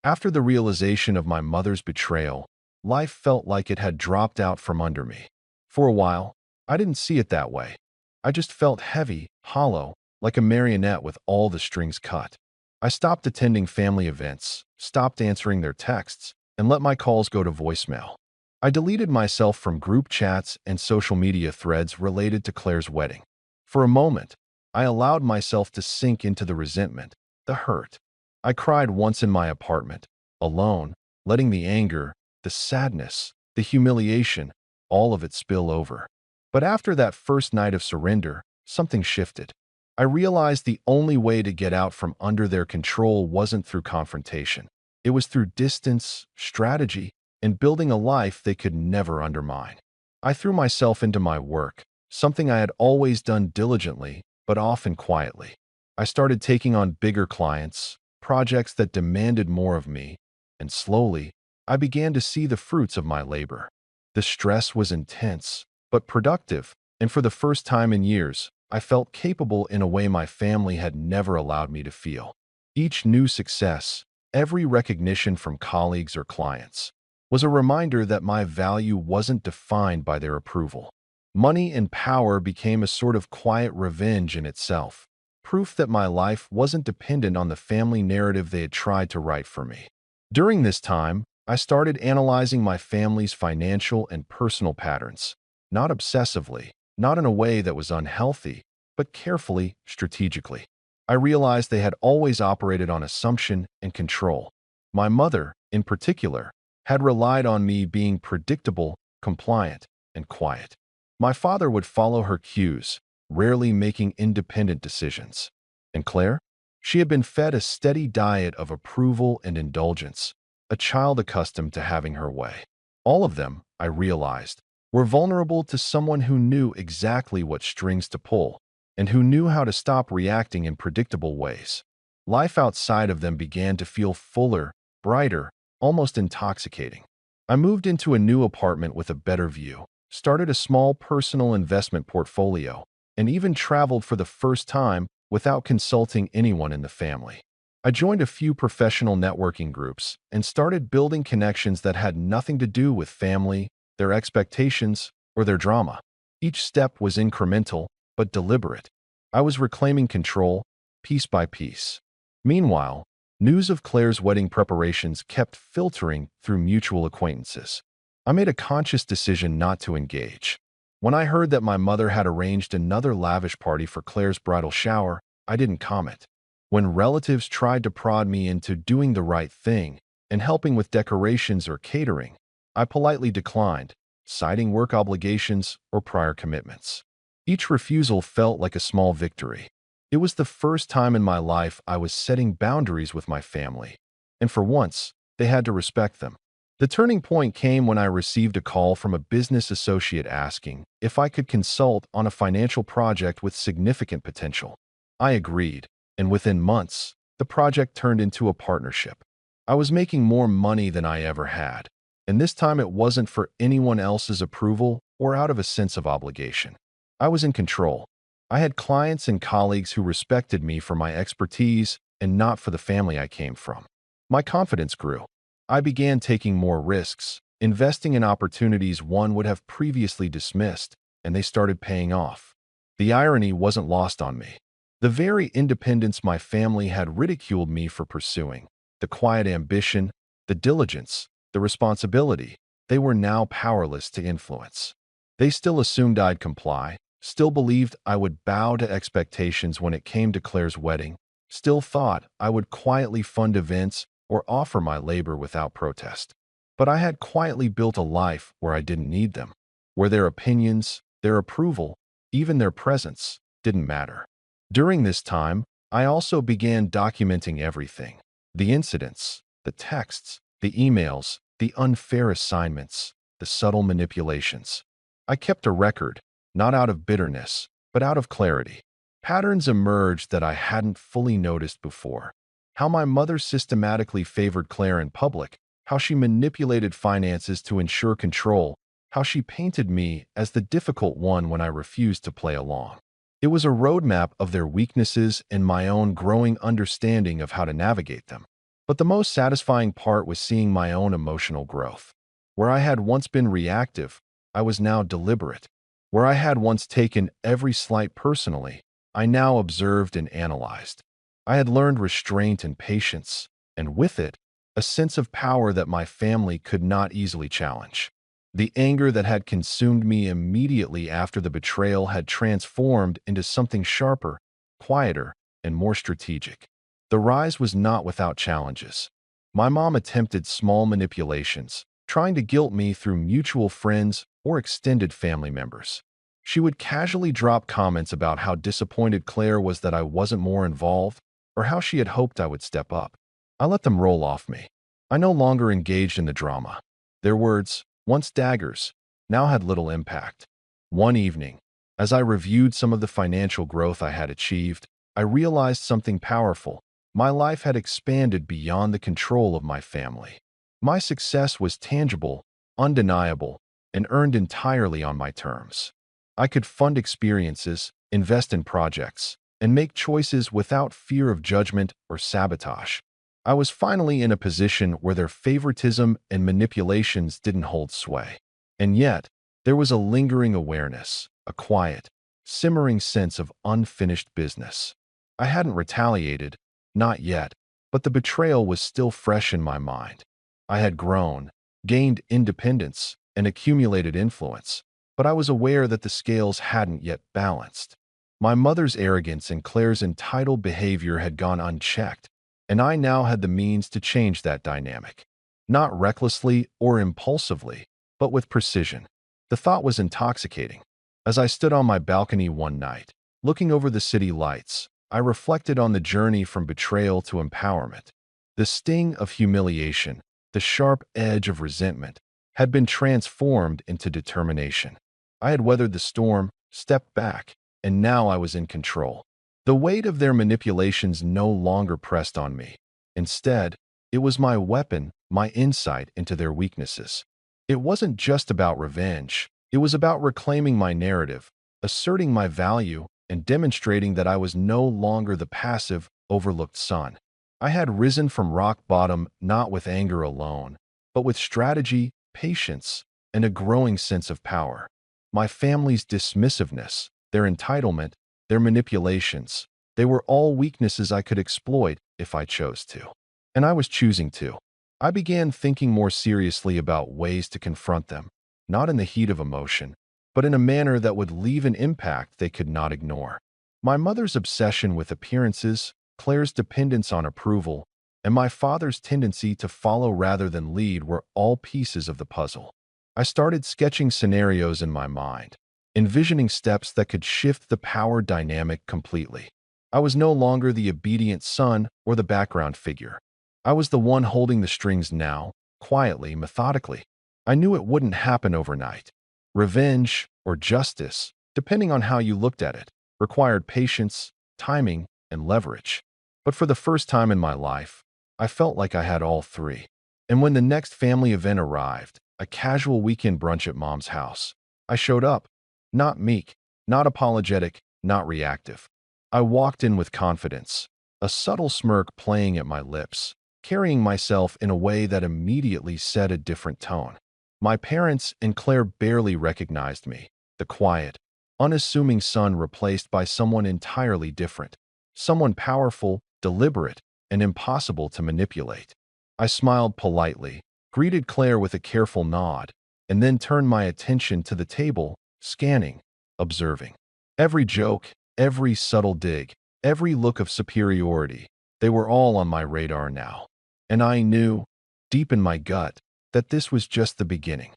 After the realization of my mother's betrayal, life felt like it had dropped out from under me. For a while, I didn't see it that way. I just felt heavy, hollow, like a marionette with all the strings cut. I stopped attending family events, stopped answering their texts, and let my calls go to voicemail. I deleted myself from group chats and social media threads related to Claire's wedding. For a moment, I allowed myself to sink into the resentment, the hurt. I cried once in my apartment, alone, letting the anger, the sadness, the humiliation, all of it spill over. But after that first night of surrender, something shifted. I realized the only way to get out from under their control wasn't through confrontation. It was through distance, strategy, and building a life they could never undermine. I threw myself into my work, something I had always done diligently, but often quietly. I started taking on bigger clients, projects that demanded more of me, and slowly, I began to see the fruits of my labor. The stress was intense, but productive, and for the first time in years, I felt capable in a way my family had never allowed me to feel. Each new success, every recognition from colleagues or clients, was a reminder that my value wasn't defined by their approval. Money and power became a sort of quiet revenge in itself, proof that my life wasn't dependent on the family narrative they had tried to write for me. During this time, I started analyzing my family's financial and personal patterns, not obsessively, not in a way that was unhealthy, but carefully, strategically. I realized they had always operated on assumption and control. My mother, in particular, had relied on me being predictable, compliant, and quiet. My father would follow her cues, rarely making independent decisions. And Claire? She had been fed a steady diet of approval and indulgence, a child accustomed to having her way. All of them, I realized, were vulnerable to someone who knew exactly what strings to pull, and who knew how to stop reacting in predictable ways. Life outside of them began to feel fuller, brighter, almost intoxicating. I moved into a new apartment with a better view, started a small personal investment portfolio, and even traveled for the first time without consulting anyone in the family. I joined a few professional networking groups and started building connections that had nothing to do with family, their expectations, or their drama. Each step was incremental, but deliberate. I was reclaiming control, piece by piece. Meanwhile, news of Claire's wedding preparations kept filtering through mutual acquaintances. I made a conscious decision not to engage. When I heard that my mother had arranged another lavish party for Claire's bridal shower, I didn't comment. When relatives tried to prod me into doing the right thing and helping with decorations or catering, I politely declined, citing work obligations or prior commitments. Each refusal felt like a small victory. It was the first time in my life I was setting boundaries with my family, and for once, they had to respect them. The turning point came when I received a call from a business associate asking if I could consult on a financial project with significant potential. I agreed, and within months, the project turned into a partnership. I was making more money than I ever had, and this time it wasn't for anyone else's approval or out of a sense of obligation. I was in control. I had clients and colleagues who respected me for my expertise and not for the family I came from. My confidence grew. I began taking more risks, investing in opportunities one would have previously dismissed, and they started paying off. The irony wasn't lost on me. The very independence my family had ridiculed me for pursuing, the quiet ambition, the diligence, the responsibility, they were now powerless to influence. They still assumed I'd comply, still believed I would bow to expectations when it came to Claire's wedding, still thought I would quietly fund events or offer my labor without protest. But I had quietly built a life where I didn't need them, where their opinions, their approval, even their presence didn't matter. During this time, I also began documenting everything: the incidents, the texts, the emails, the unfair assignments, the subtle manipulations. I kept a record, not out of bitterness, but out of clarity. Patterns emerged that I hadn't fully noticed before. How my mother systematically favored Claire in public, how she manipulated finances to ensure control, how she painted me as the difficult one when I refused to play along. It was a roadmap of their weaknesses and my own growing understanding of how to navigate them. But the most satisfying part was seeing my own emotional growth. Where I had once been reactive, I was now deliberate. Where I had once taken every slight personally, I now observed and analyzed. I had learned restraint and patience, and with it, a sense of power that my family could not easily challenge. The anger that had consumed me immediately after the betrayal had transformed into something sharper, quieter, and more strategic. The rise was not without challenges. My mom attempted small manipulations, trying to guilt me through mutual friends or extended family members. She would casually drop comments about how disappointed Claire was that I wasn't more involved, or how she had hoped I would step up. I let them roll off me. I no longer engaged in the drama. Their words, once daggers, now had little impact. One evening, as I reviewed some of the financial growth I had achieved, I realized something powerful. My life had expanded beyond the control of my family. My success was tangible, undeniable, and earned entirely on my terms. I could fund experiences, invest in projects, and make choices without fear of judgment or sabotage. I was finally in a position where their favoritism and manipulations didn't hold sway. And yet, there was a lingering awareness, a quiet, simmering sense of unfinished business. I hadn't retaliated, not yet, but the betrayal was still fresh in my mind. I had grown, gained independence, and accumulated influence, but I was aware that the scales hadn't yet balanced. My mother's arrogance and Claire's entitled behavior had gone unchecked, and I now had the means to change that dynamic. Not recklessly or impulsively, but with precision. The thought was intoxicating. As I stood on my balcony one night, looking over the city lights, I reflected on the journey from betrayal to empowerment. The sting of humiliation, the sharp edge of resentment, had been transformed into determination. I had weathered the storm, stepped back, and now I was in control. The weight of their manipulations no longer pressed on me. Instead, it was my weapon, my insight into their weaknesses. It wasn't just about revenge. It was about reclaiming my narrative, asserting my value, and demonstrating that I was no longer the passive, overlooked son. I had risen from rock bottom not with anger alone, but with strategy, patience, and a growing sense of power. My family's dismissiveness, their entitlement, their manipulations, they were all weaknesses I could exploit if I chose to. And I was choosing to. I began thinking more seriously about ways to confront them, not in the heat of emotion, but in a manner that would leave an impact they could not ignore. My mother's obsession with appearances, Claire's dependence on approval, and my father's tendency to follow rather than lead were all pieces of the puzzle. I started sketching scenarios in my mind, envisioning steps that could shift the power dynamic completely. I was no longer the obedient son or the background figure. I was the one holding the strings now, quietly, methodically. I knew it wouldn't happen overnight. Revenge, or justice, depending on how you looked at it, required patience, timing, and leverage. But for the first time in my life, I felt like I had all three. And when the next family event arrived, a casual weekend brunch at Mom's house, I showed up, not meek, not apologetic, not reactive. I walked in with confidence, a subtle smirk playing at my lips, carrying myself in a way that immediately set a different tone. My parents and Claire barely recognized me, the quiet, unassuming son replaced by someone entirely different, someone powerful, deliberate, and impossible to manipulate. I smiled politely, greeted Claire with a careful nod, and then turned my attention to the table, scanning, observing. Every joke, every subtle dig, every look of superiority. They were all on my radar now. And I knew, deep in my gut, that this was just the beginning.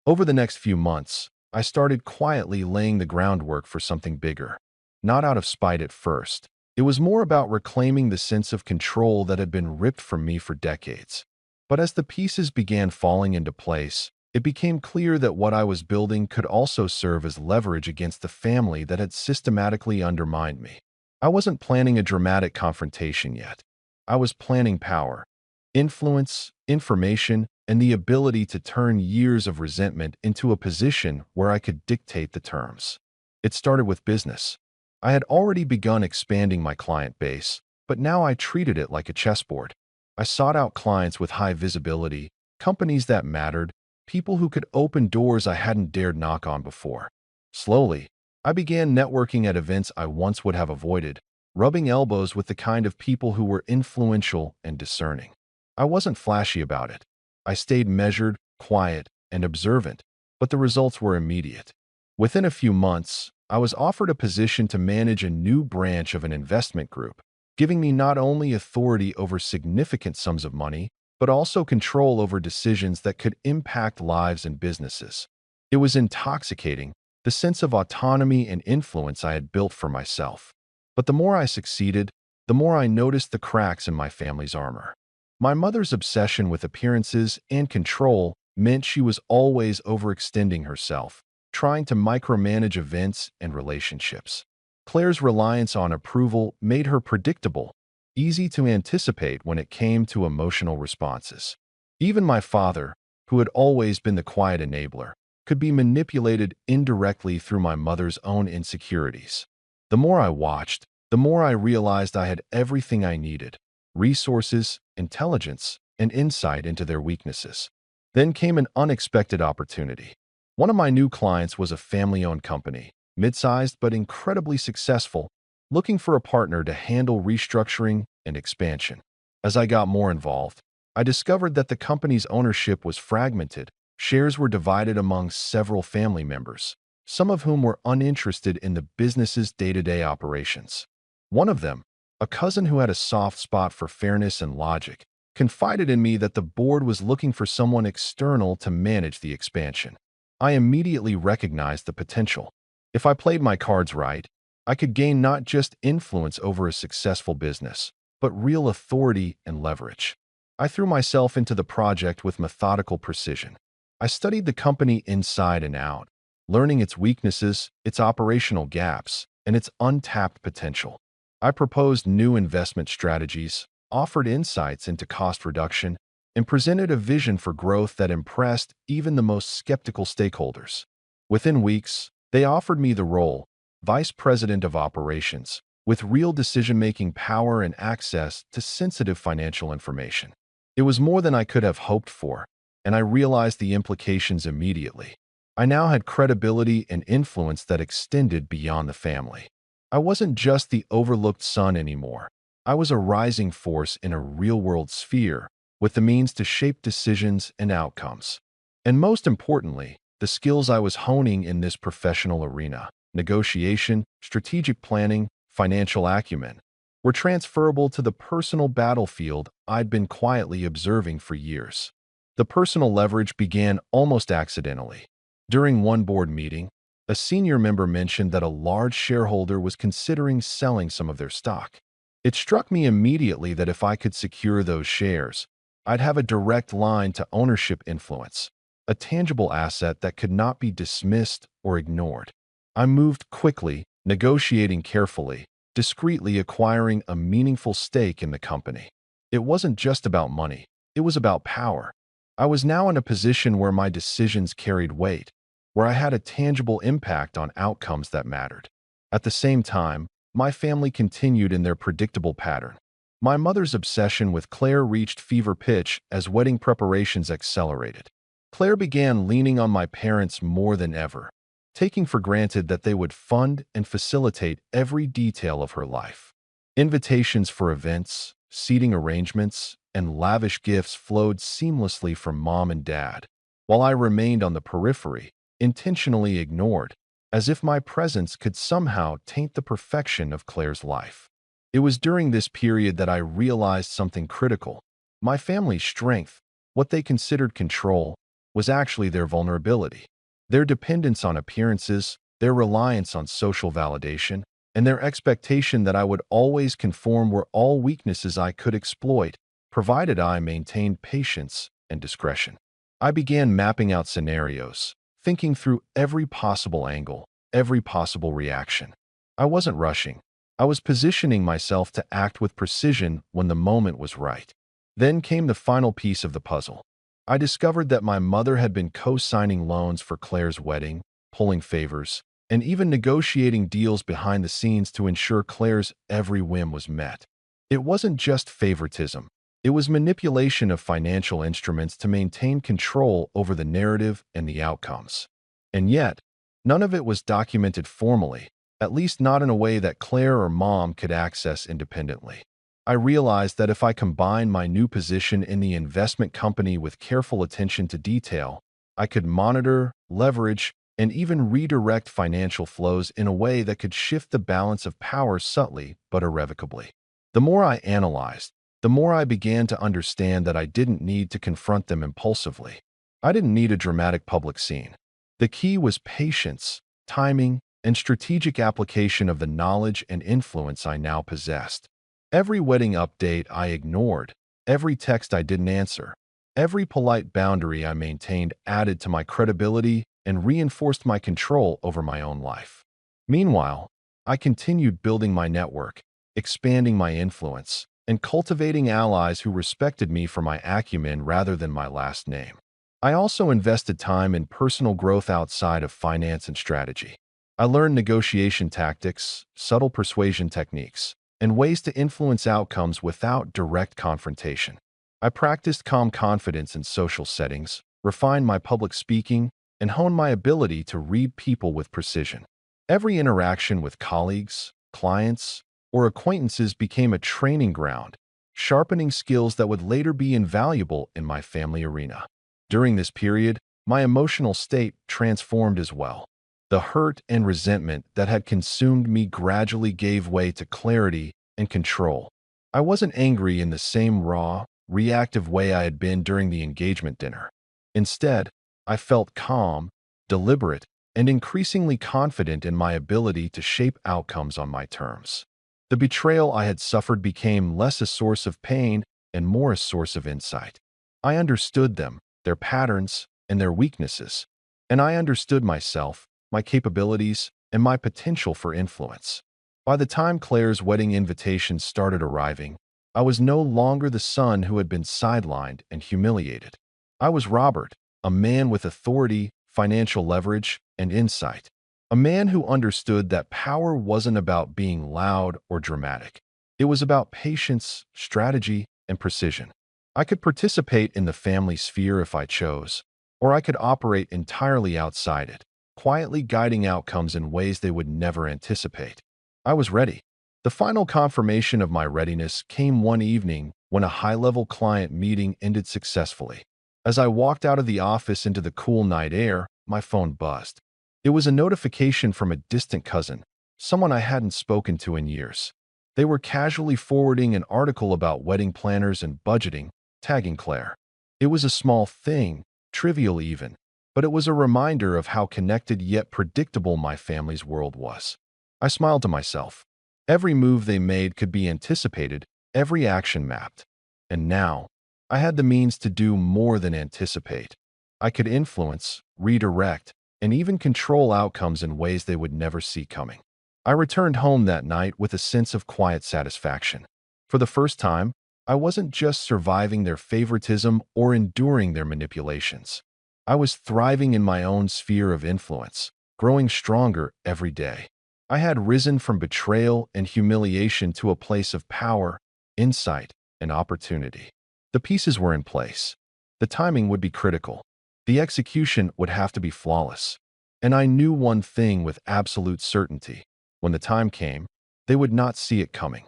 Over the next few months, I started quietly laying the groundwork for something bigger. Not out of spite at first. It was more about reclaiming the sense of control that had been ripped from me for decades. But as the pieces began falling into place, it became clear that what I was building could also serve as leverage against the family that had systematically undermined me. I wasn't planning a dramatic confrontation yet. I was planning power, influence, information, and the ability to turn years of resentment into a position where I could dictate the terms. It started with business. I had already begun expanding my client base, but now I treated it like a chessboard. I sought out clients with high visibility, companies that mattered, people who could open doors I hadn't dared knock on before. Slowly, I began networking at events I once would have avoided, rubbing elbows with the kind of people who were influential and discerning. I wasn't flashy about it. I stayed measured, quiet, and observant, but the results were immediate. Within a few months, I was offered a position to manage a new branch of an investment group, giving me not only authority over significant sums of money, but also control over decisions that could impact lives and businesses. It was intoxicating, the sense of autonomy and influence I had built for myself. But the more I succeeded, the more I noticed the cracks in my family's armor. My mother's obsession with appearances and control meant she was always overextending herself, trying to micromanage events and relationships. Claire's reliance on approval made her predictable, easy to anticipate when it came to emotional responses. Even my father, who had always been the quiet enabler, could be manipulated indirectly through my mother's own insecurities. The more I watched, the more I realized I had everything I needed: resources, intelligence, and insight into their weaknesses. Then came an unexpected opportunity. One of my new clients was a family-owned company, mid-sized but incredibly successful, looking for a partner to handle restructuring and expansion. As I got more involved, I discovered that the company's ownership was fragmented. Shares were divided among several family members, some of whom were uninterested in the business's day-to-day operations. One of them, a cousin who had a soft spot for fairness and logic, confided in me that the board was looking for someone external to manage the expansion. I immediately recognized the potential. If I played my cards right, I could gain not just influence over a successful business, but real authority and leverage. I threw myself into the project with methodical precision. I studied the company inside and out, learning its weaknesses, its operational gaps, and its untapped potential. I proposed new investment strategies, offered insights into cost reduction, and presented a vision for growth that impressed even the most skeptical stakeholders. Within weeks, they offered me the role, Vice President of Operations, with real decision-making power and access to sensitive financial information. It was more than I could have hoped for, and I realized the implications immediately. I now had credibility and influence that extended beyond the family. I wasn't just the overlooked son anymore. I was a rising force in a real-world sphere, with the means to shape decisions and outcomes. And most importantly, the skills I was honing in this professional arena, negotiation, strategic planning, financial acumen, were transferable to the personal battlefield I'd been quietly observing for years. The personal leverage began almost accidentally. During one board meeting, a senior member mentioned that a large shareholder was considering selling some of their stock. It struck me immediately that if I could secure those shares, I'd have a direct line to ownership influence, a tangible asset that could not be dismissed or ignored. I moved quickly, negotiating carefully, discreetly acquiring a meaningful stake in the company. It wasn't just about money, it was about power. I was now in a position where my decisions carried weight, where I had a tangible impact on outcomes that mattered. At the same time, my family continued in their predictable pattern. My mother's obsession with Claire reached fever pitch as wedding preparations accelerated. Claire began leaning on my parents more than ever, taking for granted that they would fund and facilitate every detail of her life. Invitations for events, seating arrangements, and lavish gifts flowed seamlessly from mom and dad, while I remained on the periphery, intentionally ignored, as if my presence could somehow taint the perfection of Claire's life. It was during this period that I realized something critical. My family's strength, what they considered control, was actually their vulnerability. Their dependence on appearances, their reliance on social validation, and their expectation that I would always conform were all weaknesses I could exploit, provided I maintained patience and discretion. I began mapping out scenarios, thinking through every possible angle, every possible reaction. I wasn't rushing. I was positioning myself to act with precision when the moment was right. Then came the final piece of the puzzle. I discovered that my mother had been co-signing loans for Claire's wedding, pulling favors, and even negotiating deals behind the scenes to ensure Claire's every whim was met. It wasn't just favoritism. It was manipulation of financial instruments to maintain control over the narrative and the outcomes. And yet, none of it was documented formally, at least not in a way that Claire or Mom could access independently. I realized that if I combined my new position in the investment company with careful attention to detail, I could monitor, leverage, and even redirect financial flows in a way that could shift the balance of power subtly but irrevocably. The more I analyzed, the more I began to understand that I didn't need to confront them impulsively. I didn't need a dramatic public scene. The key was patience, timing, and strategic application of the knowledge and influence I now possessed. Every wedding update I ignored, every text I didn't answer, every polite boundary I maintained added to my credibility and reinforced my control over my own life. Meanwhile, I continued building my network, expanding my influence, and cultivating allies who respected me for my acumen rather than my last name. I also invested time in personal growth outside of finance and strategy. I learned negotiation tactics, subtle persuasion techniques, and ways to influence outcomes without direct confrontation. I practiced calm confidence in social settings, refined my public speaking, and honed my ability to read people with precision. Every interaction with colleagues, clients, or acquaintances became a training ground, sharpening skills that would later be invaluable in my family arena. During this period, my emotional state transformed as well. The hurt and resentment that had consumed me gradually gave way to clarity and control. I wasn't angry in the same raw, reactive way I had been during the engagement dinner. Instead, I felt calm, deliberate, and increasingly confident in my ability to shape outcomes on my terms. The betrayal I had suffered became less a source of pain and more a source of insight. I understood them, their patterns, and their weaknesses, and I understood myself, my capabilities, and my potential for influence. By the time Claire's wedding invitations started arriving, I was no longer the son who had been sidelined and humiliated. I was Robert, a man with authority, financial leverage, and insight. A man who understood that power wasn't about being loud or dramatic. It was about patience, strategy, and precision. I could participate in the family sphere if I chose, or I could operate entirely outside it, quietly guiding outcomes in ways they would never anticipate. I was ready. The final confirmation of my readiness came one evening when a high-level client meeting ended successfully. As I walked out of the office into the cool night air, my phone buzzed. It was a notification from a distant cousin, someone I hadn't spoken to in years. They were casually forwarding an article about wedding planners and budgeting, tagging Claire. It was a small thing, trivial even, but it was a reminder of how connected yet predictable my family's world was. I smiled to myself. Every move they made could be anticipated, every action mapped. And now, I had the means to do more than anticipate. I could influence, redirect, and even control outcomes in ways they would never see coming. I returned home that night with a sense of quiet satisfaction. For the first time, I wasn't just surviving their favoritism or enduring their manipulations. I was thriving in my own sphere of influence, growing stronger every day. I had risen from betrayal and humiliation to a place of power, insight, and opportunity. The pieces were in place. The timing would be critical. The execution would have to be flawless. And I knew one thing with absolute certainty. When the time came, they would not see it coming.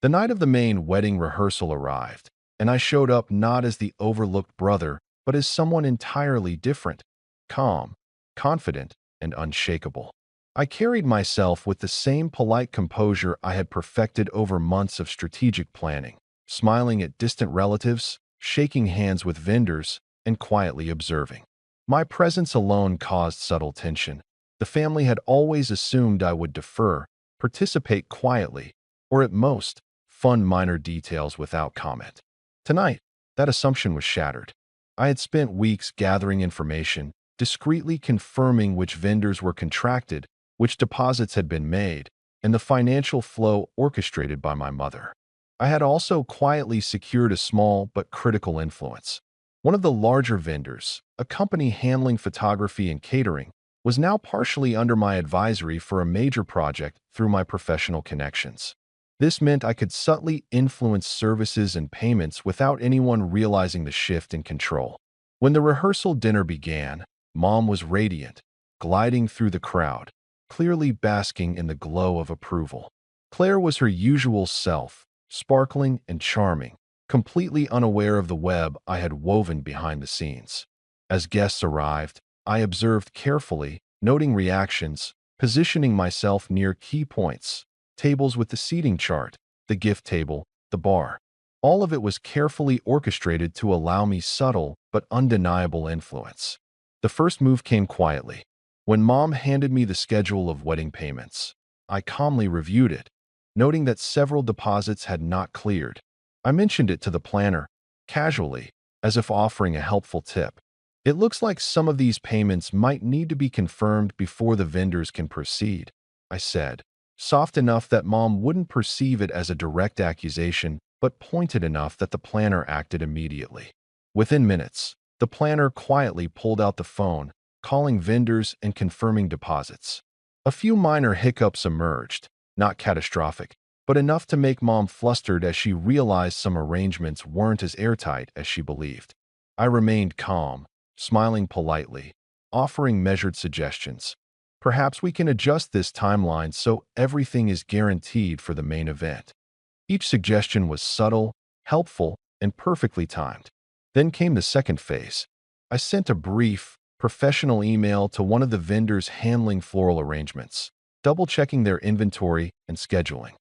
The night of the main wedding rehearsal arrived, and I showed up not as the overlooked brother, but as someone entirely different, calm, confident, and unshakable. I carried myself with the same polite composure I had perfected over months of strategic planning, smiling at distant relatives, shaking hands with vendors, and quietly observing. My presence alone caused subtle tension. The family had always assumed I would defer, participate quietly, or at most, fund minor details without comment. Tonight, that assumption was shattered. I had spent weeks gathering information, discreetly confirming which vendors were contracted, which deposits had been made, and the financial flow orchestrated by my mother. I had also quietly secured a small but critical influence. One of the larger vendors, a company handling photography and catering, was now partially under my advisory for a major project through my professional connections. This meant I could subtly influence services and payments without anyone realizing the shift in control. When the rehearsal dinner began, Mom was radiant, gliding through the crowd, clearly basking in the glow of approval. Claire was her usual self, sparkling and charming, completely unaware of the web I had woven behind the scenes. As guests arrived, I observed carefully, noting reactions, positioning myself near key points, tables with the seating chart, the gift table, the bar. All of it was carefully orchestrated to allow me subtle but undeniable influence. The first move came quietly. When Mom handed me the schedule of wedding payments, I calmly reviewed it, noting that several deposits had not cleared. I mentioned it to the planner, casually, as if offering a helpful tip. It looks like some of these payments might need to be confirmed before the vendors can proceed, I said, soft enough that Mom wouldn't perceive it as a direct accusation, but pointed enough that the planner acted immediately. Within minutes, the planner quietly pulled out the phone, calling vendors and confirming deposits. A few minor hiccups emerged, not catastrophic, but enough to make Mom flustered as she realized some arrangements weren't as airtight as she believed. I remained calm, smiling politely, offering measured suggestions. Perhaps we can adjust this timeline so everything is guaranteed for the main event. Each suggestion was subtle, helpful, and perfectly timed. Then came the second phase. I sent a brief, professional email to one of the vendors handling floral arrangements, double-checking their inventory and scheduling.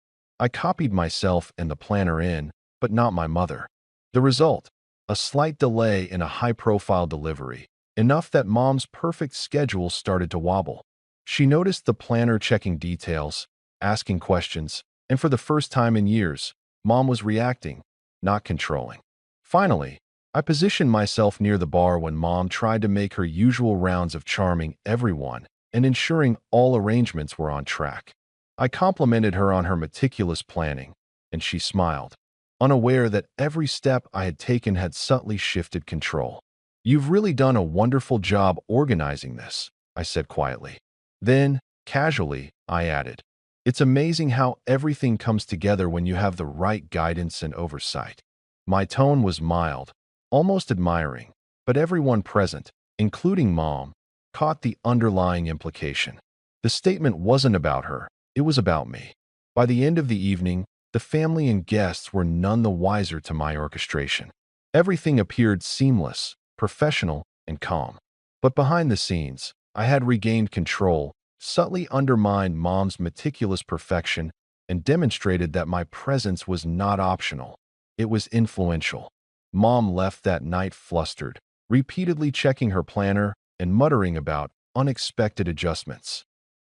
I copied myself and the planner in, but not my mother. The result? A slight delay in a high-profile delivery, enough that Mom's perfect schedule started to wobble. She noticed the planner checking details, asking questions, and for the first time in years, Mom was reacting, not controlling. Finally, I positioned myself near the bar when Mom tried to make her usual rounds of charming everyone and ensuring all arrangements were on track. I complimented her on her meticulous planning, and she smiled, unaware that every step I had taken had subtly shifted control. "You've really done a wonderful job organizing this," I said quietly. Then, casually, I added, "It's amazing how everything comes together when you have the right guidance and oversight." My tone was mild, almost admiring, but everyone present, including Mom, caught the underlying implication. The statement wasn't about her, it was about me. By the end of the evening, the family and guests were none the wiser to my orchestration. Everything appeared seamless, professional, and calm. But behind the scenes, I had regained control, subtly undermined Mom's meticulous perfection, and demonstrated that my presence was not optional. It was influential. Mom left that night flustered, repeatedly checking her planner and muttering about unexpected adjustments.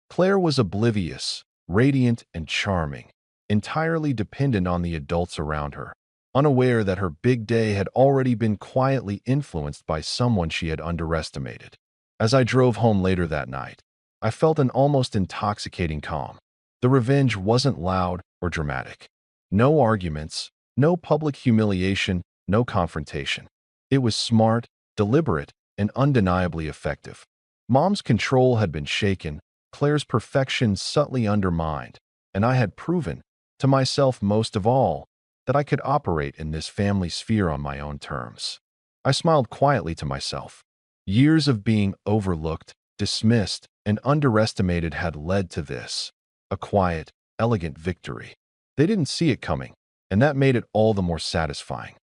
Claire was oblivious, radiant and charming, entirely dependent on the adults around her, unaware that her big day had already been quietly influenced by someone she had underestimated. As I drove home later that night, I felt an almost intoxicating calm. The revenge wasn't loud or dramatic. No arguments, no public humiliation, no confrontation. It was smart, deliberate, and undeniably effective. Mom's control had been shaken, Claire's perfection subtly undermined, and I had proven, to myself most of all, that I could operate in this family sphere on my own terms. I smiled quietly to myself. Years of being overlooked, dismissed, and underestimated had led to this, a quiet, elegant victory. They didn't see it coming, and that made it all the more satisfying.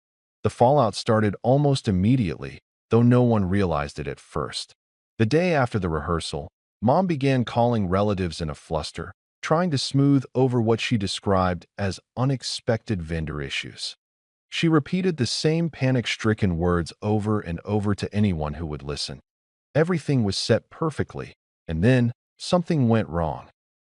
The fallout started almost immediately, though no one realized it at first. The day after the rehearsal, Mom began calling relatives in a fluster, trying to smooth over what she described as unexpected vendor issues. She repeated the same panic-stricken words over and over to anyone who would listen. Everything was set perfectly, and then something went wrong.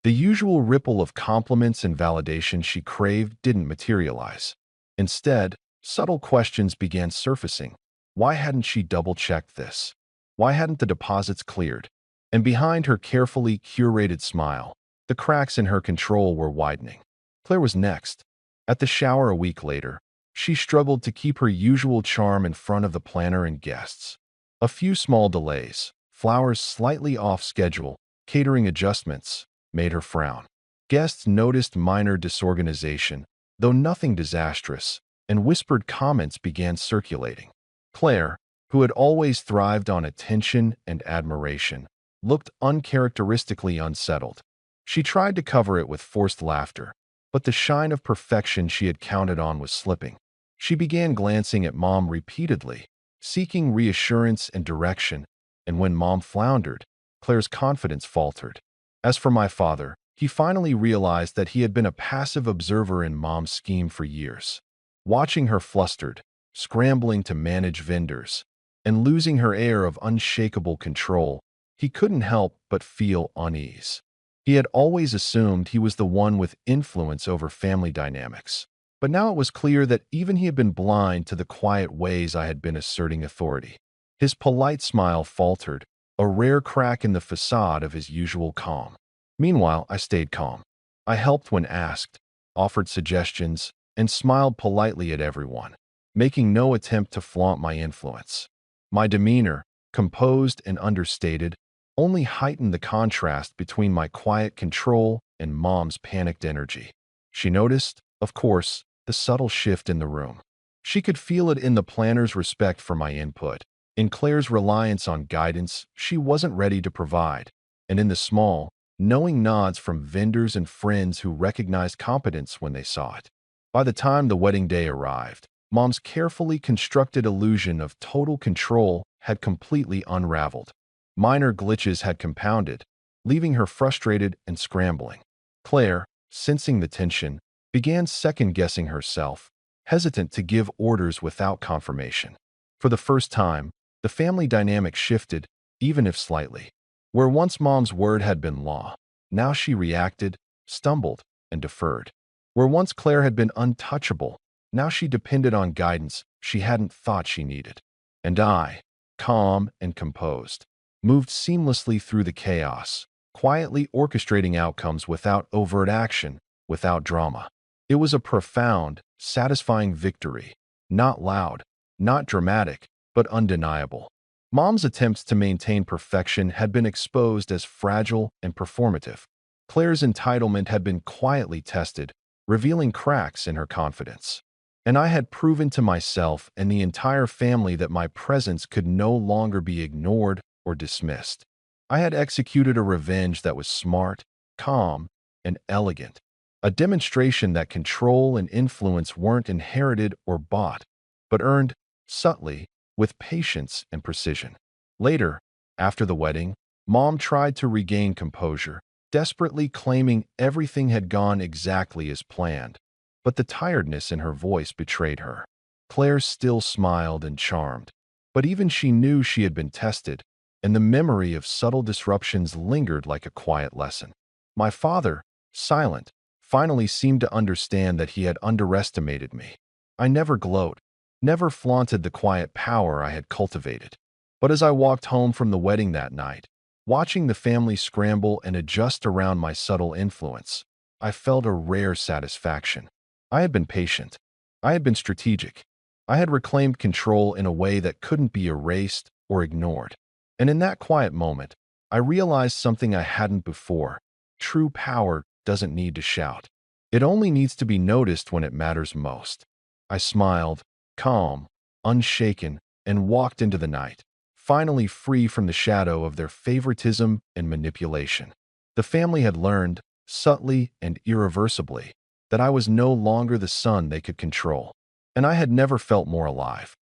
The usual ripple of compliments and validation she craved didn't materialize. Instead, subtle questions began surfacing. Why hadn't she double-checked this? Why hadn't the deposits cleared? And behind her carefully curated smile, the cracks in her control were widening. Claire was next. At the shower a week later, she struggled to keep her usual charm in front of the planner and guests. A few small delays, flowers slightly off schedule, catering adjustments, made her frown. Guests noticed minor disorganization, though nothing disastrous, and whispered comments began circulating. Claire, who had always thrived on attention and admiration, looked uncharacteristically unsettled. She tried to cover it with forced laughter, but the shine of perfection she had counted on was slipping. She began glancing at Mom repeatedly, seeking reassurance and direction, and when Mom floundered, Claire's confidence faltered. As for my father, he finally realized that he had been a passive observer in Mom's scheme for years. Watching her flustered, scrambling to manage vendors, and losing her air of unshakable control, he couldn't help but feel unease. He had always assumed he was the one with influence over family dynamics. But now it was clear that even he had been blind to the quiet ways I had been asserting authority. His polite smile faltered, a rare crack in the facade of his usual calm. Meanwhile, I stayed calm. I helped when asked, offered suggestions, and smiled politely at everyone, making no attempt to flaunt my influence. My demeanor, composed and understated, only heightened the contrast between my quiet control and Mom's panicked energy. She noticed, of course, the subtle shift in the room. She could feel it in the planner's respect for my input, in Claire's reliance on guidance she wasn't ready to provide, and in the small, knowing nods from vendors and friends who recognized competence when they saw it. By the time the wedding day arrived, Mom's carefully constructed illusion of total control had completely unraveled. Minor glitches had compounded, leaving her frustrated and scrambling. Claire, sensing the tension, began second-guessing herself, hesitant to give orders without confirmation. For the first time, the family dynamic shifted, even if slightly. Where once Mom's word had been law, now she reacted, stumbled, and deferred. Where once Claire had been untouchable, now she depended on guidance she hadn't thought she needed. And I, calm and composed, moved seamlessly through the chaos, quietly orchestrating outcomes without overt action, without drama. It was a profound, satisfying victory, not loud, not dramatic, but undeniable. Mom's attempts to maintain perfection had been exposed as fragile and performative. Claire's entitlement had been quietly tested, revealing cracks in her confidence. And I had proven to myself and the entire family that my presence could no longer be ignored or dismissed. I had executed a revenge that was smart, calm, and elegant, a demonstration that control and influence weren't inherited or bought, but earned, subtly, with patience and precision. Later, after the wedding, Mom tried to regain composure, desperately claiming everything had gone exactly as planned, but the tiredness in her voice betrayed her. Claire still smiled and charmed, but even she knew she had been tested, and the memory of subtle disruptions lingered like a quiet lesson. My father, silent, finally seemed to understand that he had underestimated me. I never glowed, never flaunted the quiet power I had cultivated. But as I walked home from the wedding that night, watching the family scramble and adjust around my subtle influence, I felt a rare satisfaction. I had been patient. I had been strategic. I had reclaimed control in a way that couldn't be erased or ignored. And in that quiet moment, I realized something I hadn't before. True power doesn't need to shout. It only needs to be noticed when it matters most. I smiled, calm, unshaken, and walked into the night, finally free from the shadow of their favoritism and manipulation. The family had learned, subtly and irreversibly, that I was no longer the son they could control, and I had never felt more alive.